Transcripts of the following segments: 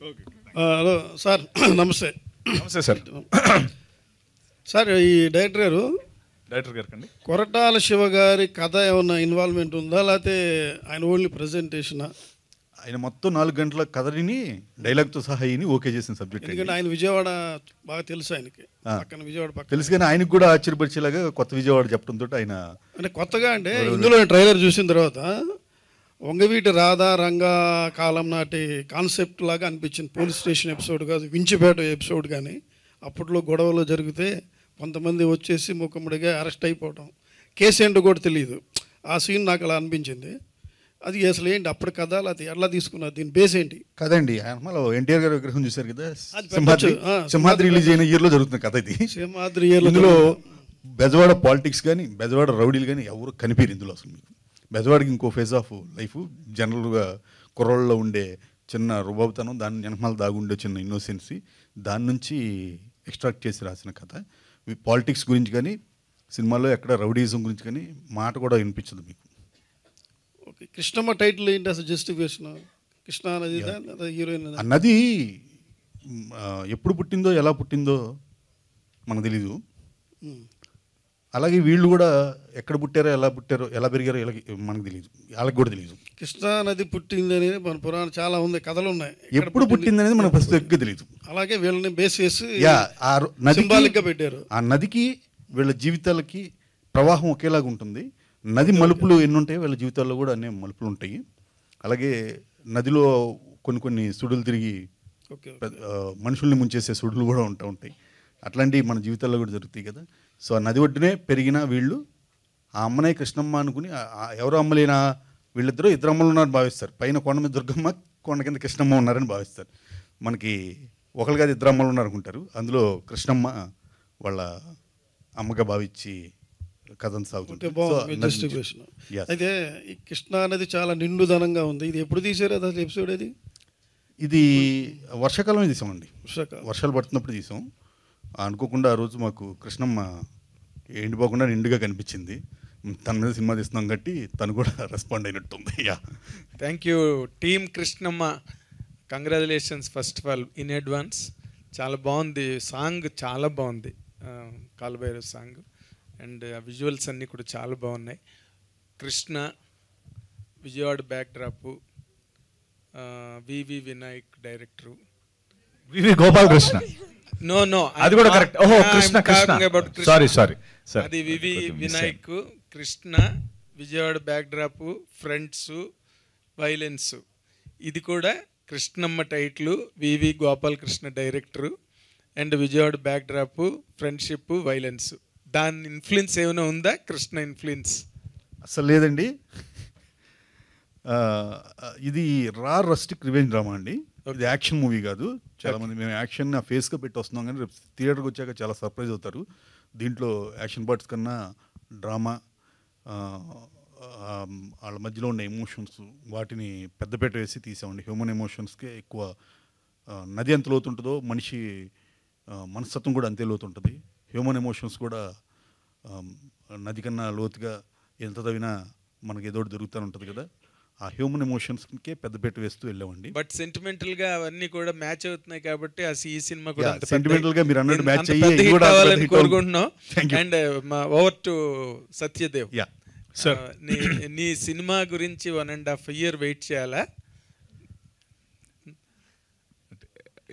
Hello sir, నమస్తే. నమస్తే sir. Sir, ఈ డైరెక్టర్ గారు కండి కొరటాల శివ గారి కథ ఏమన్నా ఇన్వాల్వ్మెంట్ ఉందా, లేకపోతే ఆయన ఓన్లీ ప్రజెంటేషనా? ఆయన మొత్తం 4 గంటల కథని డైలాగ్తో సహా ఓకే చేసిన సబ్జెక్ట్. ఎందుకంటే ఆయన విజయవాడ బాగా తెలుసు, ఆయనకి పక్కన విజయవాడ పక్కన తెలుసు. కానీ ఆయనకు కూడా ఆశ్చర్యపరిచేలాగా కొత్త విజయవాడ చెప్పడంతో ఆయన అంటే కొత్తగా అంటే ఇందులో ట్రైలర్ చూసిన తర్వాత వంగవీటి రాధా రంగా కాలం నాటి కాన్సెప్ట్ లాగా అనిపించింది. పోలీస్ స్టేషన్ ఎపిసోడ్ కాదు, వించిపేట ఎపిసోడ్. కానీ అప్పట్లో గొడవలు జరిగితే కొంతమంది వచ్చేసి ముఖముడిగా అరెస్ట్ అయిపోవడం, కేసు ఏంటో కూడా తెలియదు. ఆ సీన్ నాకు అలా అనిపించింది. అది అసలు ఏంటి అప్పుడు కథ, అది ఎలా తీసుకున్నారు, దీని బేస్ ఏంటి? కదండి, ఆయన ఎన్టీఆర్ గారి విగ్రహం చూశారు కదా, సింహాద్రి రిలీజ్ అయిన ఇయర్లో జరుగుతున్న కథ ఇది. సింహాద్రి ఇందులో బెజవాడ పాలిటిక్స్ కానీ బెజవాడ రౌడీలు కానీ ఎవరు కనిపించారు ఇందులో. అసలు మీకు బెజవాడికి ఇంకో ఫేజ్ ఆఫ్ లైఫ్, జనరల్గా కుర్రోళ్ళలో ఉండే చిన్న రుబాబుతనం, దాని వెనకమాల దాగుండే చిన్న ఇన్నోసెన్సీ, దాని నుంచి ఎక్స్ట్రాక్ట్ చేసి రాసిన కథ. పాలిటిక్స్ గురించి కానీ సినిమాలో ఎక్కడ రౌడీజం గురించి కానీ మాట కూడా వినిపించదు మీకు. ఓకే, కృష్ణమ్మ టైటిల్ ఏంటి అసలు జస్టిఫికేషన్? కృష్ణా నది హీరోయిన్ నది ఎప్పుడు పుట్టిందో ఎలా పుట్టిందో మనకు తెలీదు. అలాగే వీళ్ళు కూడా ఎక్కడ పుట్టారో ఎలా పుట్టారో ఎలా పెరిగారో మనకు తెలియదు, వాళ్ళకి కూడా తెలియదు. కృష్ణా నది పుట్టింది అనేది మన పురాణం చాలా ఉంది, కథలు ఉన్నాయి. ఎప్పుడు పుట్టింది అనేది మనకు ప్రస్తుతం తెలియదు. అలాగే వీళ్ళని బేస్ చేసి సింబాలిక్గా పెట్టారు. ఆ నదికి వీళ్ళ జీవితాలకి ప్రవాహం ఒకేలాగా ఉంటుంది. నది మలుపులు ఎన్ని ఉంటాయో వీళ్ళ జీవితాల్లో కూడా అన్ని మలుపులు ఉంటాయి. అలాగే నదిలో కొన్ని సుడులు తిరిగి మనుషుల్ని ముంచేసే సుడులు కూడా ఉంటాయి. అట్లాంటివి మన జీవితాల్లో కూడా జరుగుతాయి కదా. సో ఆ నది ఒడ్డునే పెరిగిన వీళ్ళు ఆ అమ్మనే కృష్ణమ్మ అనుకుని, ఎవరో అమ్మలేనా, వీళ్ళిద్దరూ ఇద్దరు అమ్మలు ఉన్నారని భావిస్తారు. పైన కొండ మీద దుర్గమ్మ, కొండ కింద కృష్ణమ్మ ఉన్నారని భావిస్తారు. మనకి ఒకరు కాదు ఇద్దరు అమ్మలు ఉన్నారనుకుంటారు. అందులో కృష్ణమ్మ వాళ్ళ అమ్మగా భావించి కథను సాగుతుంది. అయితే ఈ కృష్ణా నది చాలా నిండుదనంగా ఉంది. ఇది ఎప్పుడు తీసారు అసలు ఎపిసోడ్? ఇది వర్షాకాలమే తీసామండి. వర్షాలు పడుతున్నప్పుడు తీసాం. అనుకోకుండా ఆ రోజు మాకు కృష్ణమ్మ ఎండిపోకుండా నిండుగా కనిపించింది. తన మీద సినిమా తీస్తున్నాం కాబట్టి తను కూడా రెస్పాండ్ అయినట్టుంది. Thank you team Krishnamma, congratulations first of all in advance. చాలా బాగుంది సాంగ్, చాలా బాగుంది కాలుభైరవ్ సాంగ్. అండ్ విజువల్స్ అన్నీ కూడా చాలా బాగున్నాయి. Krishna, Vijayawada backdrop, VV Vinayak director, VV Gopalakrishna. No అది కూడా కరెక్ట్. ఓహో కృష్ణ సారీ అది VV Vinayak, Krishna, Vijayawada backdrop, fronts, violence. ఇది కూడా Krishnamma title, VV Gopalakrishna director, and Vijayawada backdrop, friendship, violence. దాని ఇన్ఫ్లుయెన్స్ ఏమైనా ఉందా? కృష్ణ ఇన్ఫ్లుయెన్స్ అసలు లేదండి. ఇది రస్టిక్ రివెంజ్ డ్రామా అండి. ఇది యాక్షన్ మూవీ కాదు. చాలామంది మేము యాక్షన్ ఫేస్గా పెట్టి వస్తున్నాం, కానీ రేపు థియేటర్కి వచ్చాక చాలా సర్ప్రైజ్ అవుతారు. దీంట్లో యాక్షన్ పార్ట్స్ కన్నా డ్రామా, వాళ్ళ మధ్యలో ఉన్న ఎమోషన్స్, వాటిని పెద్దపేట వేసి తీసామండి. హ్యూమన్ ఎమోషన్స్కే ఎక్కువ. నది ఎంత లోతుంటుందో మనిషి మనస్తత్వం కూడా అంతే లోతుంటుంది. హ్యూమన్ ఎమోషన్స్ కూడా నది కన్నా లోతుగా ఎంత తవ్వినా మనకి ఏదో జరుగుతూ ఉంటుంది కదా. ఆ హ్యూమన్ ఎమోషన్స్కే పెద్దపేట వేస్తూ వెళ్ళామండి. బట్ సెంటిమెంటల్గా అవన్నీ కూడా మ్యాచ్ అవుతున్నాయి కాబట్టి ఈ సినిమా కూడా సెంటిమెంటల్గా మీరు అన్నట్టు మ్యాచ్ అయ్యి కోరుకుంటున్నాం. అండ్ ఓవర్ టు సత్యదేవ్, నీ సినిమా గురించి 1.5 year వెయిట్ చేయాలా?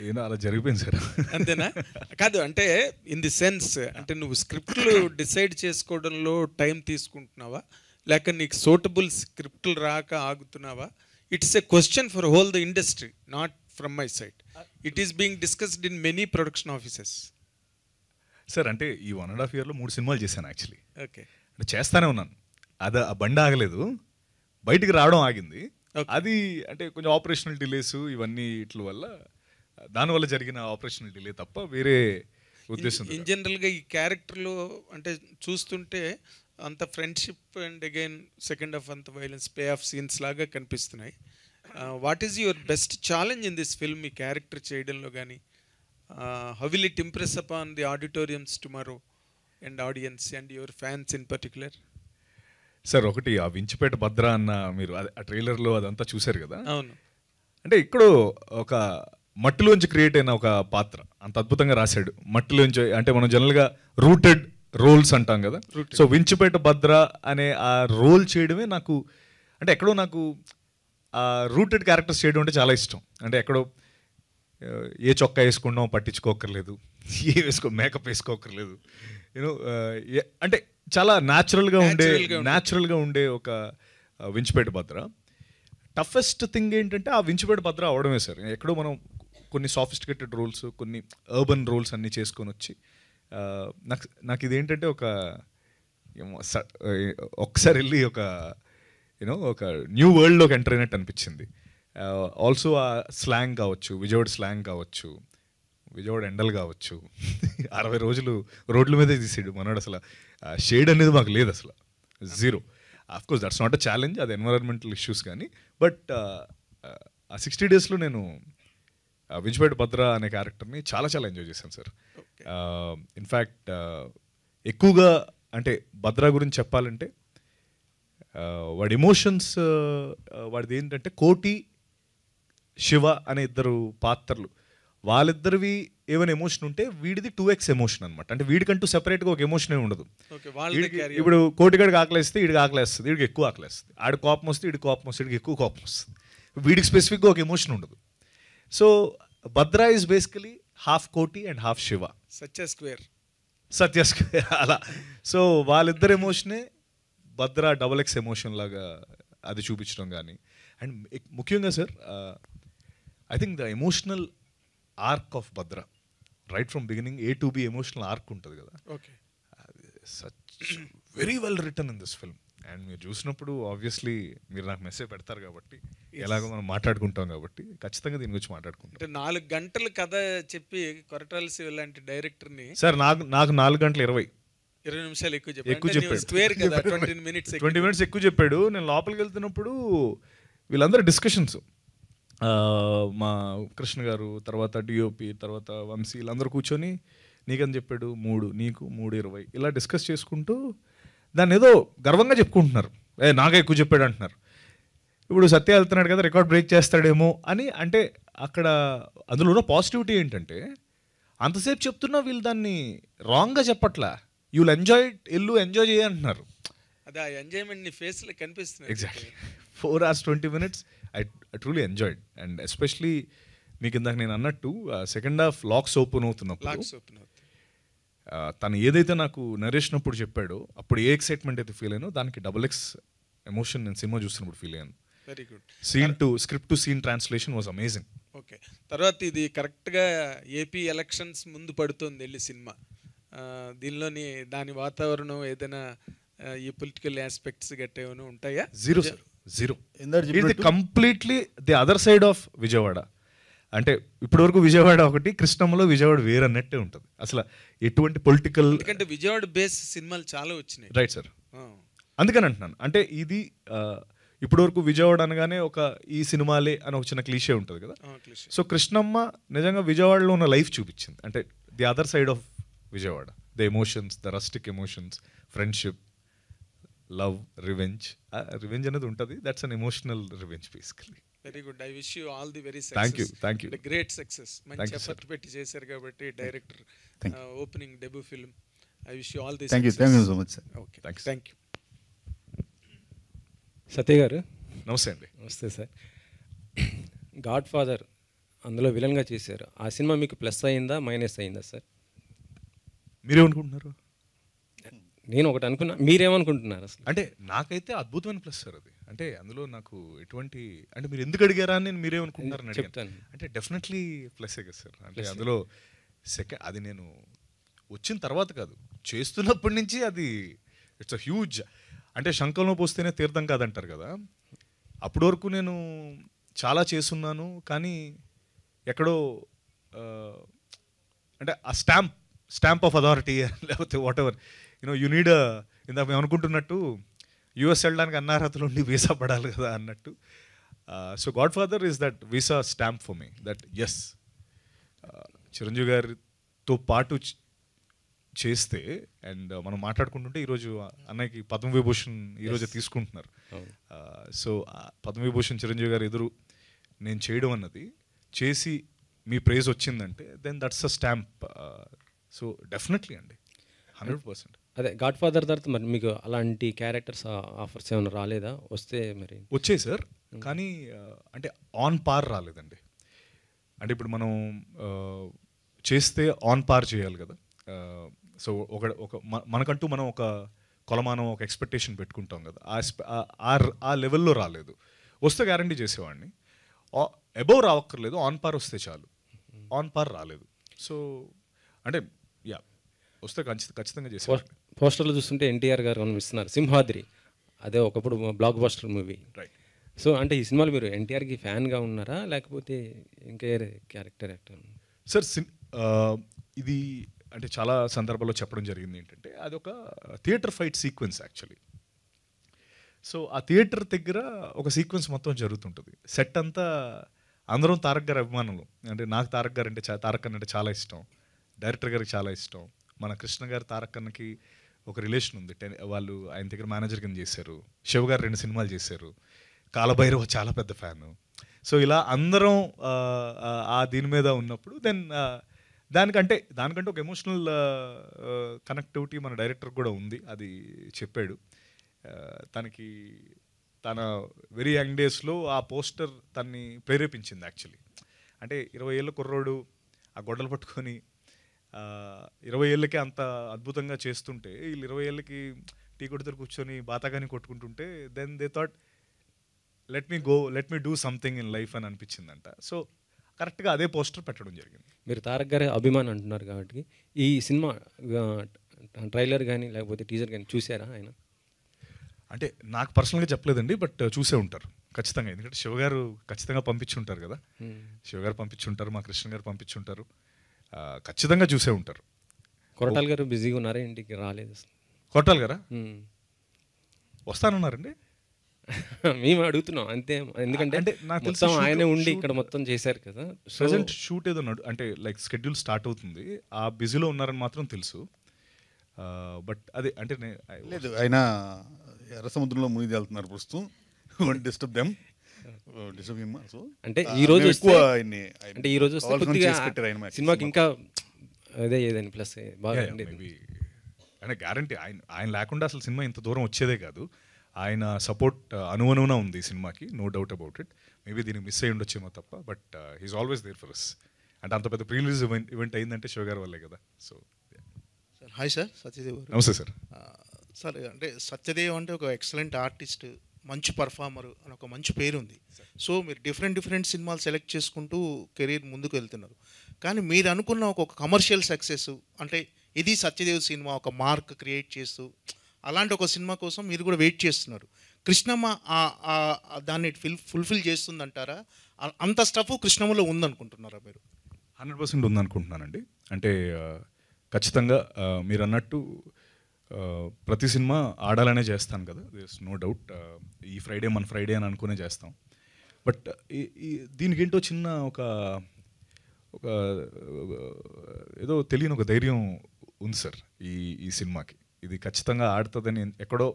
ఏదో అలా జరిగిపోయింది సార్. అంతేనా? కాదు, అంటే ఇన్ ది సెన్స్, అంటే నువ్వు స్క్రిప్ట్లు డిసైడ్ చేసుకోవడంలో టైం తీసుకుంటున్నావా, లేక నీకు సూటబుల్ స్క్రిప్ట్లు రాక ఆగుతున్నావా? It's a question for whole the industry, not from my side. It is being discussed in many production offices. Sir అంటే ఈ 1.5 yearలో 3 సినిమాలు చేశాను యాక్చువల్లీ. ఓకే, అంటే చేస్తానే ఉన్నాను. ఆ బండి ఆగలేదు, బయటికి రావడం ఆగింది. అది అంటే కొంచెం ఆపరేషనల్ డిలేస్ ఇవన్నీ ఇట్ల వల్ల, దానివల్ల జరిగిన ఆపరేషనల్ డిలే తప్ప వేరే ఉద్దేశం. ఇన్ జనరల్గా ఈ క్యారెక్టర్లో అంటే చూస్తుంటే అంత friendship and again second half అంత వైలెన్స్, పే ఆఫ్ సీన్స్ లాగా కనిపిస్తున్నాయి. What is your best challenge in this film, ఈ క్యారెక్టర్ చేయడంలో కానీ? How will it impress upon the auditoriums tomorrow and audience and your fans in particular? Sir ఒకటి, ఆ వించిపేట భద్ర అన్న మీరు ఆ ట్రైలర్లో అదంతా చూశారు కదా. అవును. అంటే ఇక్కడ ఒక మట్టిలోంచి క్రియేట్ అయిన ఒక పాత్ర అంత అద్భుతంగా రాశాడు. మట్టిలోంచి అంటే మనం జనరల్గా రూటెడ్ రోల్స్ అంటాం కదా. సో వించిపేట భద్ర అనే ఆ రోల్ చేయడమే నాకు అంటే ఎక్కడో నాకు ఆ రూటెడ్ క్యారెక్టర్స్ చేయడం అంటే చాలా ఇష్టం. అంటే ఎక్కడో ఏ చొక్కా వేసుకున్నాం పట్టించుకోకర్లేదు, ఏ మేకప్ వేసుకోకర్లేదు, యూనో అంటే చాలా న్యాచురల్గా ఉండే ఒక వించిపేట భద్ర. టఫెస్ట్ థింగ్ ఏంటంటే ఆ వించిపేట భద్ర అవడమే సార్. ఎక్కడో మనం కొన్ని సాఫిస్టికేటెడ్ రోల్స్, కొన్ని అర్బన్ రోల్స్ అన్నీ చేసుకొని వచ్చి నాకు ఇదేంటంటే ఒకసారి వెళ్ళి ఒక న్యూ వరల్డ్లోకి ఎంటర్ అయినట్టు అనిపించింది. ఆల్సో ఆ స్లాంగ్ కావచ్చు, విజయవాడ స్లాంగ్ కావచ్చు, విజయవాడ ఎండలు కావచ్చు, 60 రోజులు రోడ్ల మీదే తీసాడు మనోడు. అసలు షేడ్ అనేది మాకు లేదు, అసలు zero. Of course that's not a challenge, అది ఎన్వైరన్మెంటల్ ఇష్యూస్ కానీ. బట్ ఆ 60 డేస్లో నేను వించిపేట భద్ర అనే క్యారెక్టర్ని చాలా చాలా ఎంజాయ్ చేశాను సార్. ఇన్ఫ్యాక్ట్ ఎక్కువగా అంటే భద్ర గురించి చెప్పాలంటే వాడి ఎమోషన్స్, వాడిది ఏంటంటే కోటి, శివ అనే ఇద్దరు పాత్రలు, వాళ్ళిద్దరివి ఏమైనా ఎమోషన్ ఉంటే వీడిది 2x ఎమోషన్ అనమాట. అంటే వీడికంటూ సెపరేట్గా ఒక ఎమోషన్ ఏమి ఉండదు. ఇప్పుడు కోటిగాడికి ఆకలేస్తే వీడికి ఆకలేస్తుంది, వీడికి ఎక్కువ ఆకలేస్తుంది. ఆడి కోపం వస్తే వీడికి కోపం వస్తుంది, వీడికి ఎక్కువ కోపం వస్తుంది. వీడికి స్పెసిఫిక్గా ఒక ఎమోషన్ ఉండదు. So Bhadra is basically half Koti and half Shiva, Satya square అలా. సో వాళ్ళిద్దరు ఎమోషనే భద్ర XX ఎమోషన్ లాగా అది చూపించడం కానీ. అండ్ ముఖ్యంగా sir I think the emotional arc of Bhadra right from beginning A to B emotional arc ఉంటుంది కదా, such very well return in this film. And మీరు చూసినప్పుడు ఆబ్వియస్లీ మీరు నాకు మెసేజ్ పెడతారు కాబట్టి, ఎలాగో మనం మాట్లాడుకుంటాం కాబట్టి ఖచ్చితంగా దీని గురించి మాట్లాడుకుంటాం. అంటే 4 గంటలు కథ చెప్పి కొరటాల శివ లాంటి డైరెక్టర్ని సార్ నాకు 4 గంటల 20 నిమిషాలు ఎక్కువ చెప్పాడు. స్క్వేర్ కదా, 20 minutes ఎక్కువ చెప్పాడు. నేను లోపలికి వెళ్తున్నప్పుడు వీళ్ళందరూ డిస్కషన్స్, మా కృష్ణ గారు, తర్వాత DOP, తర్వాత వంశీ, వీళ్ళందరూ కూర్చొని నీకని చెప్పాడు 3, నీకు 3:20 ఇలా డిస్కస్ చేసుకుంటూ దాన్ని ఏదో గర్వంగా చెప్పుకుంటున్నారు. నాకే ఎక్కువ చెప్పాడు అంటున్నారు. ఇప్పుడు సత్య వెళ్తున్నాడు కదా, రికార్డ్ బ్రేక్ చేస్తాడేమో అని. అంటే అక్కడ అందులో ఉన్న పాజిటివిటీ ఏంటంటే అంతసేపు చెప్తున్నా వీళ్ళు దాన్ని రాంగ్గా చెప్పట్లా. You will enjoy it, enjoy చేయంటున్నారు. అదే ఆ ఎంజాయ్మెంట్ నీ ఫేస్లో కనిపిస్తుంది. Exactly 4 hours 20 minutes I truly enjoyed. And especially మీకు ఇందాక నేను అన్నట్టు సెకండ్ హాఫ్ లాక్స్ ఓపెన్ అవుతున్నప్పుడు తను ఏదైతే నాకు నరేషినప్పుడు చెప్పాడో అప్పుడు ఏ ఎక్సైట్మెంట్ అయితే ఫీల్ అయ్యానో దానికి XX ఎమోషన్ నేను సినిమా చూస్తున్నప్పుడు ఫీల్ అయ్యాను. Very good. Script to scene translation was amazing. Okay, తర్వాత ఇది కరెక్ట్గా AP ఎలక్షన్స్ ముందు పడుతుంది వెళ్ళి సినిమా. దీనిలోని దాని వాతావరణం ఏదైనా ఈ పొలిటికల్ ఆస్పెక్ట్స్ గట్టేమైనా ఉంటాయా? జీరో. ఇది completely the other side of Vijayawada. అంటే ఇప్పటివరకు విజయవాడ ఒకటి, కృష్ణమ్మలో విజయవాడ వేరన్నట్టే ఉంటుంది. అసలు ఎటువంటి పొలిటికల్, ఎందుకంటే విజయవాడ బేస్ సినిమాలు చాలా వచ్చినాయి. రైట్ సార్, అందుకని అంటున్నాను. అంటే ఇది ఇప్పటివరకు విజయవాడ అనగానే ఒక ఈ సినిమాలే అని ఒక చిన్న క్లీషే ఉంటుంది కదా. సో కృష్ణమ్మ నిజంగా విజయవాడలో ఉన్న లైఫ్ చూపించింది. అంటే the other side of Vijayawada, the emotions, the rustic emotions, friendship, love, revenge. Revenge అనేది ఉంటుంది, that's an emotional revenge basically. Very good. I wish you all the very success. Thank you. Great success. మంచి effort పెట్టి చేశారు కాబట్టి director opening debut film. I wish you all the thank you so much sir. Okay, thank you. Satya గారు నమస్తే అండి. నమస్తే sir. God father అందులో విలన్గా చేశారు. ఆ సినిమా మీకు ప్లస్ అయిందా మైనస్ అయిందా సార్? మీరేమనుకుంటున్నారు? నేను ఒకటి అనుకున్నా, మీరేమనుకుంటున్నారు అసలు? అంటే నాకైతే అద్భుతమైన ప్లస్ సార్ అది. అంటే అందులో నాకు ఎటువంటి, అంటే మీరు ఎందుకు అడిగారా అని మీరేమనుకుంటున్నారని చెప్తాను. అంటే డెఫినెట్లీ ప్లస్సే కదా సార్. అంటే అందులో అది నేను వచ్చిన తర్వాత కాదు, చేస్తున్నప్పటి నుంచి అది ఇట్స్ అ హ్యూజ్. అంటే శంఖంలో పోస్తేనే తీర్థం కాదంటారు కదా. అప్పటి వరకు నేను చాలా చేస్తున్నాను, కానీ ఎక్కడో అంటే ఆ స్టాంప్ ఆఫ్ అథారిటీ లేకపోతే వాట్ ఎవర్ యు నీడ్. ఇందాక మేము అనుకుంటున్నట్టు US వెళ్ళడానికి అన్నార్హతలు ఉండి వీసా పడాలి కదా అన్నట్టు. So Godfather is that visa stamp for me, that's Chiranjeevi గారితో పాటు చేస్తే. అండ్ మనం మాట్లాడుకుంటుంటే ఈరోజు అన్నయ్యకి పద్మవిభూషణ్ ఈరోజు తీసుకుంటున్నారు. సో పద్మవిభూషణ్ చిరంజీవి గారు ఎదురు నేను చేయడం అన్నది, చేసి మీ ప్రైజ్ వచ్చిందంటే then that's a stamp. So definitely అండి, 100%. అదే గాడ్ ఫాదర్ తర్వాత మరి మీకు అలాంటి క్యారెక్టర్స్ ఆఫర్స్ ఏమైనా రాలేదా? వస్తే మరి వచ్చాయి సార్, కానీ అంటే ఆన్ పార్ రాలేదండి. అంటే ఇప్పుడు మనం చేస్తే ఆన్ పార్ చేయాలి కదా. సో మనకంటూ మనం ఒక కొలమానం, ఒక ఎక్స్పెక్టేషన్ పెట్టుకుంటాం కదా, ఆ లెవెల్లో రాలేదు. వస్తే గ్యారంటీ చేసేవాడిని. అబౌవ్ రావక్కర్లేదు, ఆన్ పార్ వస్తే చాలు. ఆన్ పార్ రాలేదు. సో అంటే యా, వస్తే ఖచ్చితంగా చేసేవాడిని. పోస్టర్లు చూస్తుంటే ఎన్టీఆర్ గారు కనిపిస్తున్నారు, సింహాద్రి, అదే ఒకప్పుడు block buster movie. Right. So అంటే ఈ సినిమాలో మీరు ఎన్టీఆర్కి ఫ్యాన్గా ఉన్నారా, లేకపోతే ఇంకా క్యారెక్టర్ యాక్టర్? సార్ ఇది అంటే చాలా సందర్భాల్లో చెప్పడం జరిగింది ఏంటంటే, అది ఒక theatre fight sequence actually. So ఆ థియేటర్ దగ్గర ఒక సీక్వెన్స్ మొత్తం జరుగుతుంటుంది. సెట్ అంతా అందరం తారక్ గారి అభిమానులు. అంటే నాకు తారక్ గారు అంటే తారక్ అన్న అంటే చాలా ఇష్టం, డైరెక్టర్ గారికి చాలా ఇష్టం. మన కృష్ణ గారు తారక్ అన్నకి ఒక రిలేషన్ ఉంది. వాళ్ళు ఆయన దగ్గర మేనేజర్ కింద చేశారు. శివ గారు 2 సినిమాలు చేశారు. కాలభైరవ చాలా పెద్ద ఫ్యాను. సో ఇలా అందరం ఆ దీని మీద ఉన్నప్పుడు దెన్ దానికంటే ఒక ఎమోషనల్ కనెక్టివిటీ మన డైరెక్టర్ కూడా ఉంది. అది చెప్పాడు. తన వెరీ యంగ్ డేస్లో ఆ పోస్టర్ తన్ని ప్రేరేపించింది యాక్చువల్లీ. అంటే 20 ఏళ్ళ కుర్రోడు ఆ గొడ్డలు పట్టుకొని 20 ఏళ్ళకే అంత అద్భుతంగా చేస్తుంటే, వీళ్ళు 20 ఏళ్ళకి టీ కొడుతూ కూర్చొని బాతాగాని కొట్టుకుంటుంటే then they thought let me do something in life అని అనిపించిందంట. సో కరెక్ట్గా అదే పోస్టర్ పెట్టడం జరిగింది. మీరు తారక్ గారి అభిమాని అంటున్నారు కాబట్టి ఈ సినిమా ట్రైలర్ కానీ లేకపోతే టీజర్ కానీ చూసారా ఆయన? అంటే నాకు పర్సనల్గా చెప్పలేదండి, బట్ చూసే ఉంటారు ఖచ్చితంగా. ఎందుకంటే శివగారు ఖచ్చితంగా పంపించుంటారు కదా, శివగారు పంపించుంటారు, మా కృష్ణ గారు పంపించుంటారు, ఖచ్చితంగా చూసే ఉంటారు. కొరటాల గారు బిజీగా ఉన్నారా, ఇంటికి రాలేదు? కొరటాల గారా వస్తానన్నారండి. మేము అడుగుతున్నాం అంతే, ఎందుకంటే అంటే నాకు మొత్తం ఆయనే ఉండి ఇక్కడ మొత్తం చేశారు కదా. ప్రెజెంట్ షూట్ ఏదో అంటే లైక్ షెడ్యూల్ స్టార్ట్ అవుతుంది, ఆ బిజీలో ఉన్నారని మాత్రం తెలుసు. బట్ అదే అంటే లేదు, ఆయన ఎర్ర సముద్రంలో మునిగి వెళ్తున్నారు ప్రస్తుతం. Disturb them, disturb him also. అంటే ఈ రోజు ఎక్కువ అంటే ఈ రోజు వస్తే కొద్దిగా సినిమాకి ఇంకా అదే ఏదని ప్లస్ బాగా అంటే గ్యారంటీ ఆయన లేకుండా అసలు సినిమా ఇంత దూరం వచ్చేదే కాదు. ఆయన సపోర్ట్ అనువనువున ఉంది ఈ సినిమాకి, no doubt about it. Maybe దీనికి మిస్ అయ్యి ఉండొచ్చేమో తప్ప, but he's always there for us. అంటే అంత పెద్ద ప్రీ రిలీజ్ ఈవెంట్ అయిందంటే శివ గారి వల్లే కదా. So sir hi sir, Satyadev గారు. నమస్తే సార్. సార్ అంటే సత్యదేవ్ అంటే ఒక ఎక్సలెంట్ ఆర్టిస్ట్, మంచి పర్ఫార్మర్ అని ఒక మంచి పేరు ఉంది. సో మీరు డిఫరెంట్ సినిమాలు సెలెక్ట్ చేసుకుంటూ కెరీర్ ముందుకు వెళ్తున్నారు. కానీ మీరు అనుకున్న ఒక కమర్షియల్ సక్సెస్ అంటే ఇది సత్యదేవ్ సినిమా, ఒక మార్క్ క్రియేట్ చేస్తూ అలాంటి ఒక సినిమా కోసం మీరు కూడా వెయిట్ చేస్తున్నారు. కృష్ణమ్మ దాన్ని ఫుల్ఫిల్ చేస్తుందంటారా? అంత స్టఫ్ కృష్ణమ్మలో ఉందనుకుంటున్నారా మీరు? 100% ఉందనుకుంటున్నానండి. అంటే ఖచ్చితంగా మీరు అన్నట్టు ప్రతి సినిమా ఆడాలనే చేస్తాను కదా, దేర్స్ నో డౌట్. ఈ ఫ్రైడే మన ఫ్రైడే అని అనుకునే చేస్తాం. బట్ దీనికేంటో చిన్న ఒక ఏదో తెలియని ఒక ధైర్యం ఉంది సార్ ఈ సినిమాకి. ఇది ఖచ్చితంగా ఆడుతుందని ఎక్కడో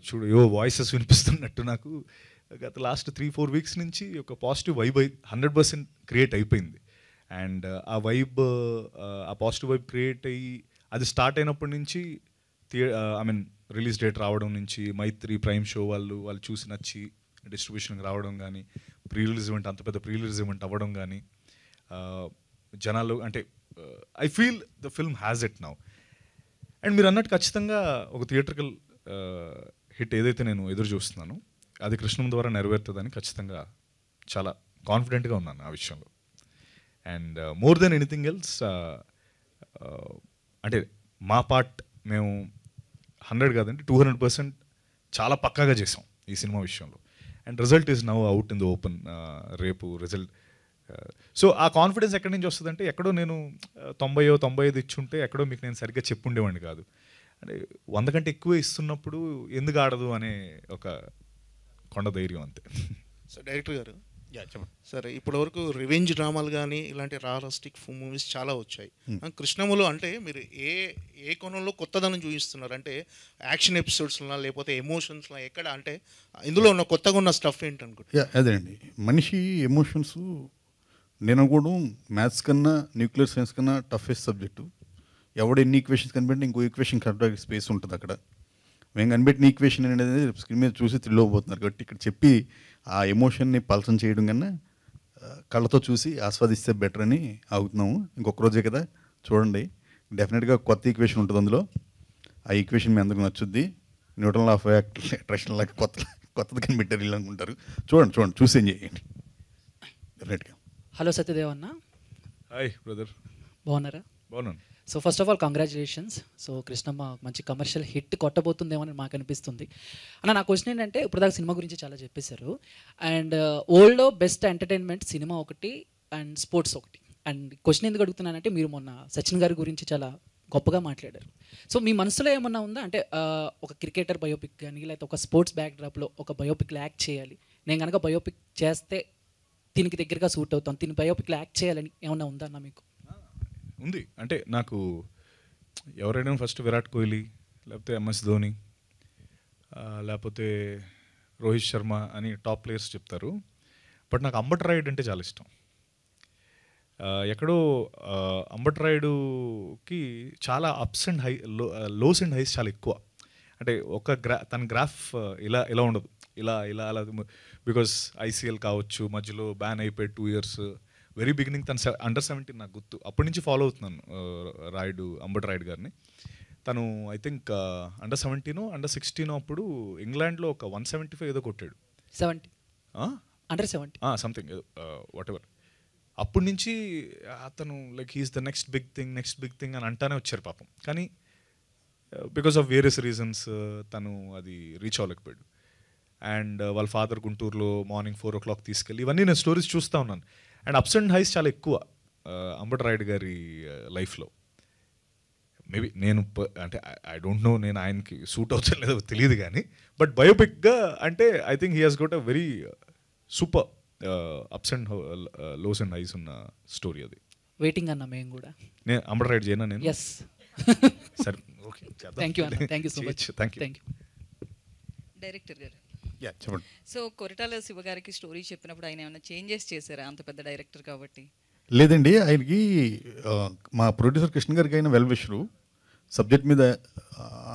చూడు ఏవో వాయిసెస్ వినిపిస్తున్నట్టు నాకు గత లాస్ట్ 3-4 వీక్స్ నుంచి ఒక పాజిటివ్ వైబ్ 100% క్రియేట్ అయిపోయింది. అండ్ ఆ పాజిటివ్ వైబ్ క్రియేట్ అయ్యి అది స్టార్ట్ అయినప్పటి నుంచి రిలీజ్ డేట్ రావడం నుంచి మైత్రి ప్రైమ్ షో వాళ్ళు చూసి నచ్చి డిస్ట్రిబ్యూషన్కి రావడం కానీ, ప్రీ రిలీజ్ ఈవెంట్ అంత పెద్ద ప్రీ రిలీజ్ ఈవెంట్ అవ్వడం కానీ, జనాలు అంటే I feel the film has it now. And మీరు అన్నట్టు ఖచ్చితంగా ఒక థియేట్రికల్ హిట్ ఏదైతే నేను ఎదురు చూస్తున్నానో అది కృష్ణం ద్వారా నెరవేరుతుందని ఖచ్చితంగా చాలా కాన్ఫిడెంట్గా ఉన్నాను ఆ విషయంలో. And more than anything else అంటే మా పార్ట్ మేము 100 కాదండి 200% చాలా పక్కాగా చేసాం ఈ సినిమా విషయంలో. And result is now out in the open. రేపు రిజల్ట్. సో ఆ కాన్ఫిడెన్స్ ఎక్కడి నుంచి వస్తుందంటే ఎక్కడో నేను 90-95 ఇచ్చుంటే ఎక్కడో మీకు నేను సరిగ్గా చెప్పుండేవాడిని కాదు. అంటే 100 కంటే ఎక్కువ ఇస్తున్నప్పుడు ఎందుకు ఆడదు అనే ఒక కొండ ధైర్యం అంతే. సో డైరెక్టర్ గారు సరే, ఇప్పటి వరకు రివెంజ్ డ్రామాలు కానీ ఇలాంటి రాస్టిక్ మూవీస్ చాలా వచ్చాయి. కృష్ణములో అంటే మీరు ఏ కోణంలో కొత్తదనం చూపిస్తున్నారు? అంటే యాక్షన్ ఎపిసోడ్స్లా లేకపోతే ఎమోషన్స్లా ఎక్కడ? అంటే ఇందులో ఉన్న కొత్తగా ఉన్న స్టఫ్ ఏంటనుకుంటా? అదేనండి, మనిషి ఎమోషన్స్ నేను కూడా మ్యాథ్స్ కన్నా న్యూక్లియర్ సైన్స్ కన్నా టఫెస్ట్ సబ్జెక్టు. ఎవడు ఎన్ని ఈక్వేషన్స్ కనిపెట్టినా ఇంకో ఈక్వేషన్ కరెక్ట్ స్పేస్ ఉంటుంది అక్కడ. మేము కనిపెట్టిన ఈక్వేషన్ అనేది స్క్రీన్ మీద చూసి థ్రిల్ కాబట్టి ఇక్కడ చెప్పి ఆ ఎమోషన్ని పల్సం చేయడం కన్నా కళ్ళతో చూసి ఆస్వాదిస్తే బెటర్ అని ఆగుతున్నాము. ఇంకొక రోజే కదా, చూడండి. డెఫినెట్గా కొత్త ఈక్వేషన్ ఉంటుంది అందులో. ఆ ఈక్వేషన్ మీ అందరికి నచ్చుద్ది. న్యూటన్ లా ఆఫ్ అట్రాక్షన్ లాగా కొత్తది కనిపెట్టారు వీళ్ళు అనుకుంటారు. చూడండి చూసి ఏం చేయండి డెఫినెట్గా. హలో సత్యదేవ్ అన్న, హాయ్ బ్రదర్, బాగున్నారా? బాగున్నాను. So first of all congratulations. So Krishnamma మంచి కమర్షియల్ హిట్ కొట్టబోతుందేమో అని మాకు అనిపిస్తుంది. అన్న, నా క్వశ్చన్ ఏంటంటే, ఇప్పుడు దాకా సినిమా గురించి చాలా చెప్పేశారు. And old best entertainment cinema ఒకటి అండ్ స్పోర్ట్స్ ఒకటి. అండ్ క్వశ్చన్ ఎందుకు అడుగుతున్నానంటే, మీరు మొన్న సచిన్ గారి గురించి చాలా గొప్పగా మాట్లాడారు. సో మీ మనసులో ఏమన్నా ఉందా అంటే, ఒక క్రికెటర్ బయోపిక్ కానీ లేకపోతే ఒక స్పోర్ట్స్ బ్యాక్డ్రాప్లో ఒక బయోపిక్లో యాక్ట్ చేయాలి, నేను కనుక బయోపిక్ చేస్తే దీనికి దగ్గరగా సూట్ అవుతాం, దీని బయోపిక్లో యాక్ట్ చేయాలని ఏమన్నా ఉందా అన్న మీకు? ఉంది. అంటే నాకు ఎవరైనా ఫస్ట్ విరాట్ కోహ్లీ, లేకపోతే ఎంఎస్ ధోని, లేకపోతే రోహిత్ శర్మ అని టాప్ ప్లేయర్స్ చెప్తారు. బట్ నాకు అంబట్ రాయుడు అంటే చాలా ఇష్టం. ఎక్కడో అంబట్ రాయుడుకి చాలా ups and lows and highs చాలా ఎక్కువ. అంటే తన గ్రాఫ్ ఇలా ఉండదు, ఇలా అలా. బికాస్ ఐసీఎల్ కావచ్చు, మధ్యలో బ్యాన్ అయిపోయి 2 years. వెరీ బిగినింగ్ తను అండర్ 17 నాకు గుర్తు, అప్పటి నుంచి ఫాలో అవుతున్నాను అంబట్ రాయుడు గారిని. తను ఐ థింక్ అండర్ 17 అండర్ 16 అప్పుడు ఇంగ్లాండ్లో ఒక 175 ఏదో కొట్టాడు. 70 అండర్ 70 సంథింగ్ వాట్ ఎవర్. అప్పటి నుంచి అతను like he's the next big thing అని అంటానే వచ్చారు పాపం. కానీ బికాస్ ఆఫ్ వేరియస్ రీజన్స్ తను అది రీచ్ అవ్వలేకపోయాడు. అండ్ వాళ్ళ ఫాదర్ గుంటూరులో మార్నింగ్ 4 o'clock తీసుకెళ్ళి, ఇవన్నీ నేను స్టోరీస్ చూస్తూ ఉన్నాను. అండ్ అప్స్ అండ్ హైస్ చాలా ఎక్కువ అంబట్ రాయుడు గారి లైఫ్లో. మేబీ నేను అంటే ఐ డోంట్ నో, నేను ఆయనకి సూట్ అవుతా లేదో తెలియదు కానీ, బట్ బయోపిక్గా అంటే I think he has got a very super ups and lows and highs ఉన్న స్టోరీ అది. వెయిటింగ్ అన్న మేము కూడా. నేను అంబట్ రాయుడు చేయనా నేను? ఎస్. సరే, ఓకే, థ్యాంక్ యూ అన్న, thank you so much. Thank you. Director గారు, చెప్పండి. సో కొరటాల శివ గారికి స్టోరీ చెప్పినప్పుడు ఆయన ఏమైనా చేంజెస్ చేశారా, అంత పెద్ద డైరెక్టర్ కాబట్టి? లేదండి, ఆయనకి మా ప్రొడ్యూసర్ కృష్ణ గారికి అయిన వెల్ విషరు. సబ్జెక్ట్ మీద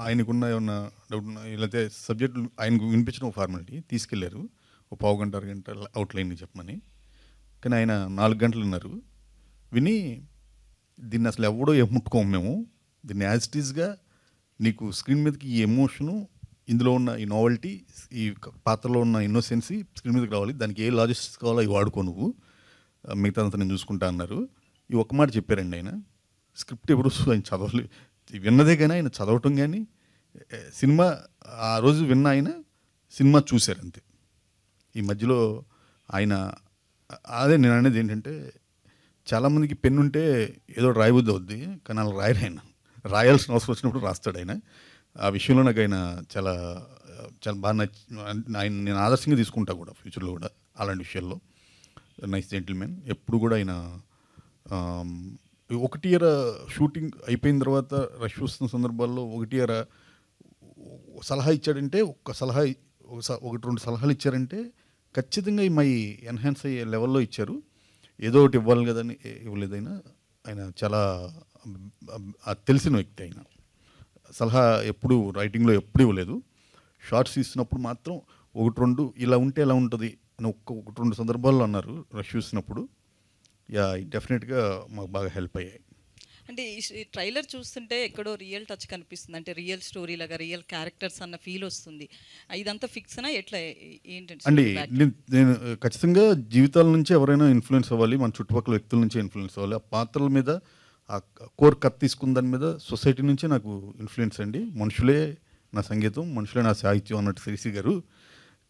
ఆయనకున్న ఏమన్నా డౌట్ లేకపోతే సబ్జెక్ట్ ఆయనకు వినిపించడం ఫార్మాలిటీ తీసుకెళ్లారు. ఒక 1/2 గంట 1 గంట అవుట్లైన్ చెప్పమని. కానీ ఆయన 4 గంటలు విన్నారు. విని దీన్ని అసలు ఎవడో ముట్టుకోము మేము, దీన్ని యాజ్ ఇట్ ఈస్గా నీకు స్క్రీన్ మీదకి ఈ ఎమోషను, ఇందులో ఉన్న ఈ నావెల్టీ, ఈ పాత్రలో ఉన్న ఇన్నోసెన్సీ స్క్రీన్ మీదకి రావాలి, దానికి ఏ లాజిస్టిక్స్ కావాలో అవి వాడుకో, నువ్వు మిగతాదంతా నేను చూసుకుంటా అన్నారు. ఈ ఒక్క మాట చెప్పారండి ఆయన. స్క్రిప్ట్ ఎవరు ఆయన చదవలేదు, విన్నదే కానీ ఆయన చదవటం కానీ, సినిమా ఆ రోజు విన్న ఆయన సినిమా చూశారు అంతే. ఈ మధ్యలో ఆయన అదే నేను అనేది ఏంటంటే, చాలామందికి పెన్ను ఉంటే ఏదో రాయబుద్ధి అవుద్ది, కానీ అలా రాయరు. ఆయన రాయాల్సిన అవసరం వచ్చినప్పుడు రాస్తాడు ఆయన. ఆ విషయంలో నాకు ఆయన చాలా చాలా బాగా ఆయన నేను ఆదర్శంగా తీసుకుంటా కూడా ఫ్యూచర్లో కూడా అలాంటి విషయాల్లో. Nice gentlemen. ఎప్పుడు కూడా ఆయన 1 year షూటింగ్ అయిపోయిన తర్వాత రష్ వస్తున్న సందర్భాల్లో 1 year సలహా ఇచ్చాడంటే, ఒకటి 2 సలహాలు ఇచ్చారంటే ఖచ్చితంగా మై ఎన్హాన్స్ అయ్యే లెవెల్లో ఇచ్చారు. ఏదో ఒకటి ఇవ్వాలి కదని ఇవ్వలేదు ఆయన చాలా తెలిసిన వ్యక్తి. ఆయన సలహా ఎప్పుడు రైటింగ్లో ఎప్పుడు ఇవ్వలేదు. షార్ట్స్ ఇస్తున్నప్పుడు మాత్రం 1-2 ఇలా ఉంటే ఎలా ఉంటుంది అని 1-2 సందర్భాల్లో అన్నారు రష్ చూసినప్పుడు. డెఫినెట్గా మాకు బాగా హెల్ప్ అయ్యాయి. అంటే ఈ ట్రైలర్ చూస్తుంటే ఎక్కడో రియల్ టచ్ కనిపిస్తుంది, అంటే రియల్ స్టోరీ లాగా, రియల్ క్యారెక్టర్స్ అన్న ఫీల్ వస్తుంది. ఇదంతా ఫిక్స్ అనా ఎట్లా, ఏంటంటే? అండి, నేను ఖచ్చితంగా జీవితాల నుంచి ఎవరైనా ఇన్ఫ్లుయెన్స్ అవ్వాలి, మన చుట్టుపక్కల వ్యక్తుల నుంచే ఇన్ఫ్లుయెన్స్ అవ్వాలి. ఆ పాత్రల మీద ఆ కోర్ కత్ తీసుకున్న దాని మీద సొసైటీ నుంచే నాకు ఇన్ఫ్లుయెన్స్ అండి. మనుషులే నా సంగీతం, మనుషులే నా సాహిత్యం అన్నట్టు శ్రీశ్రీ గారు.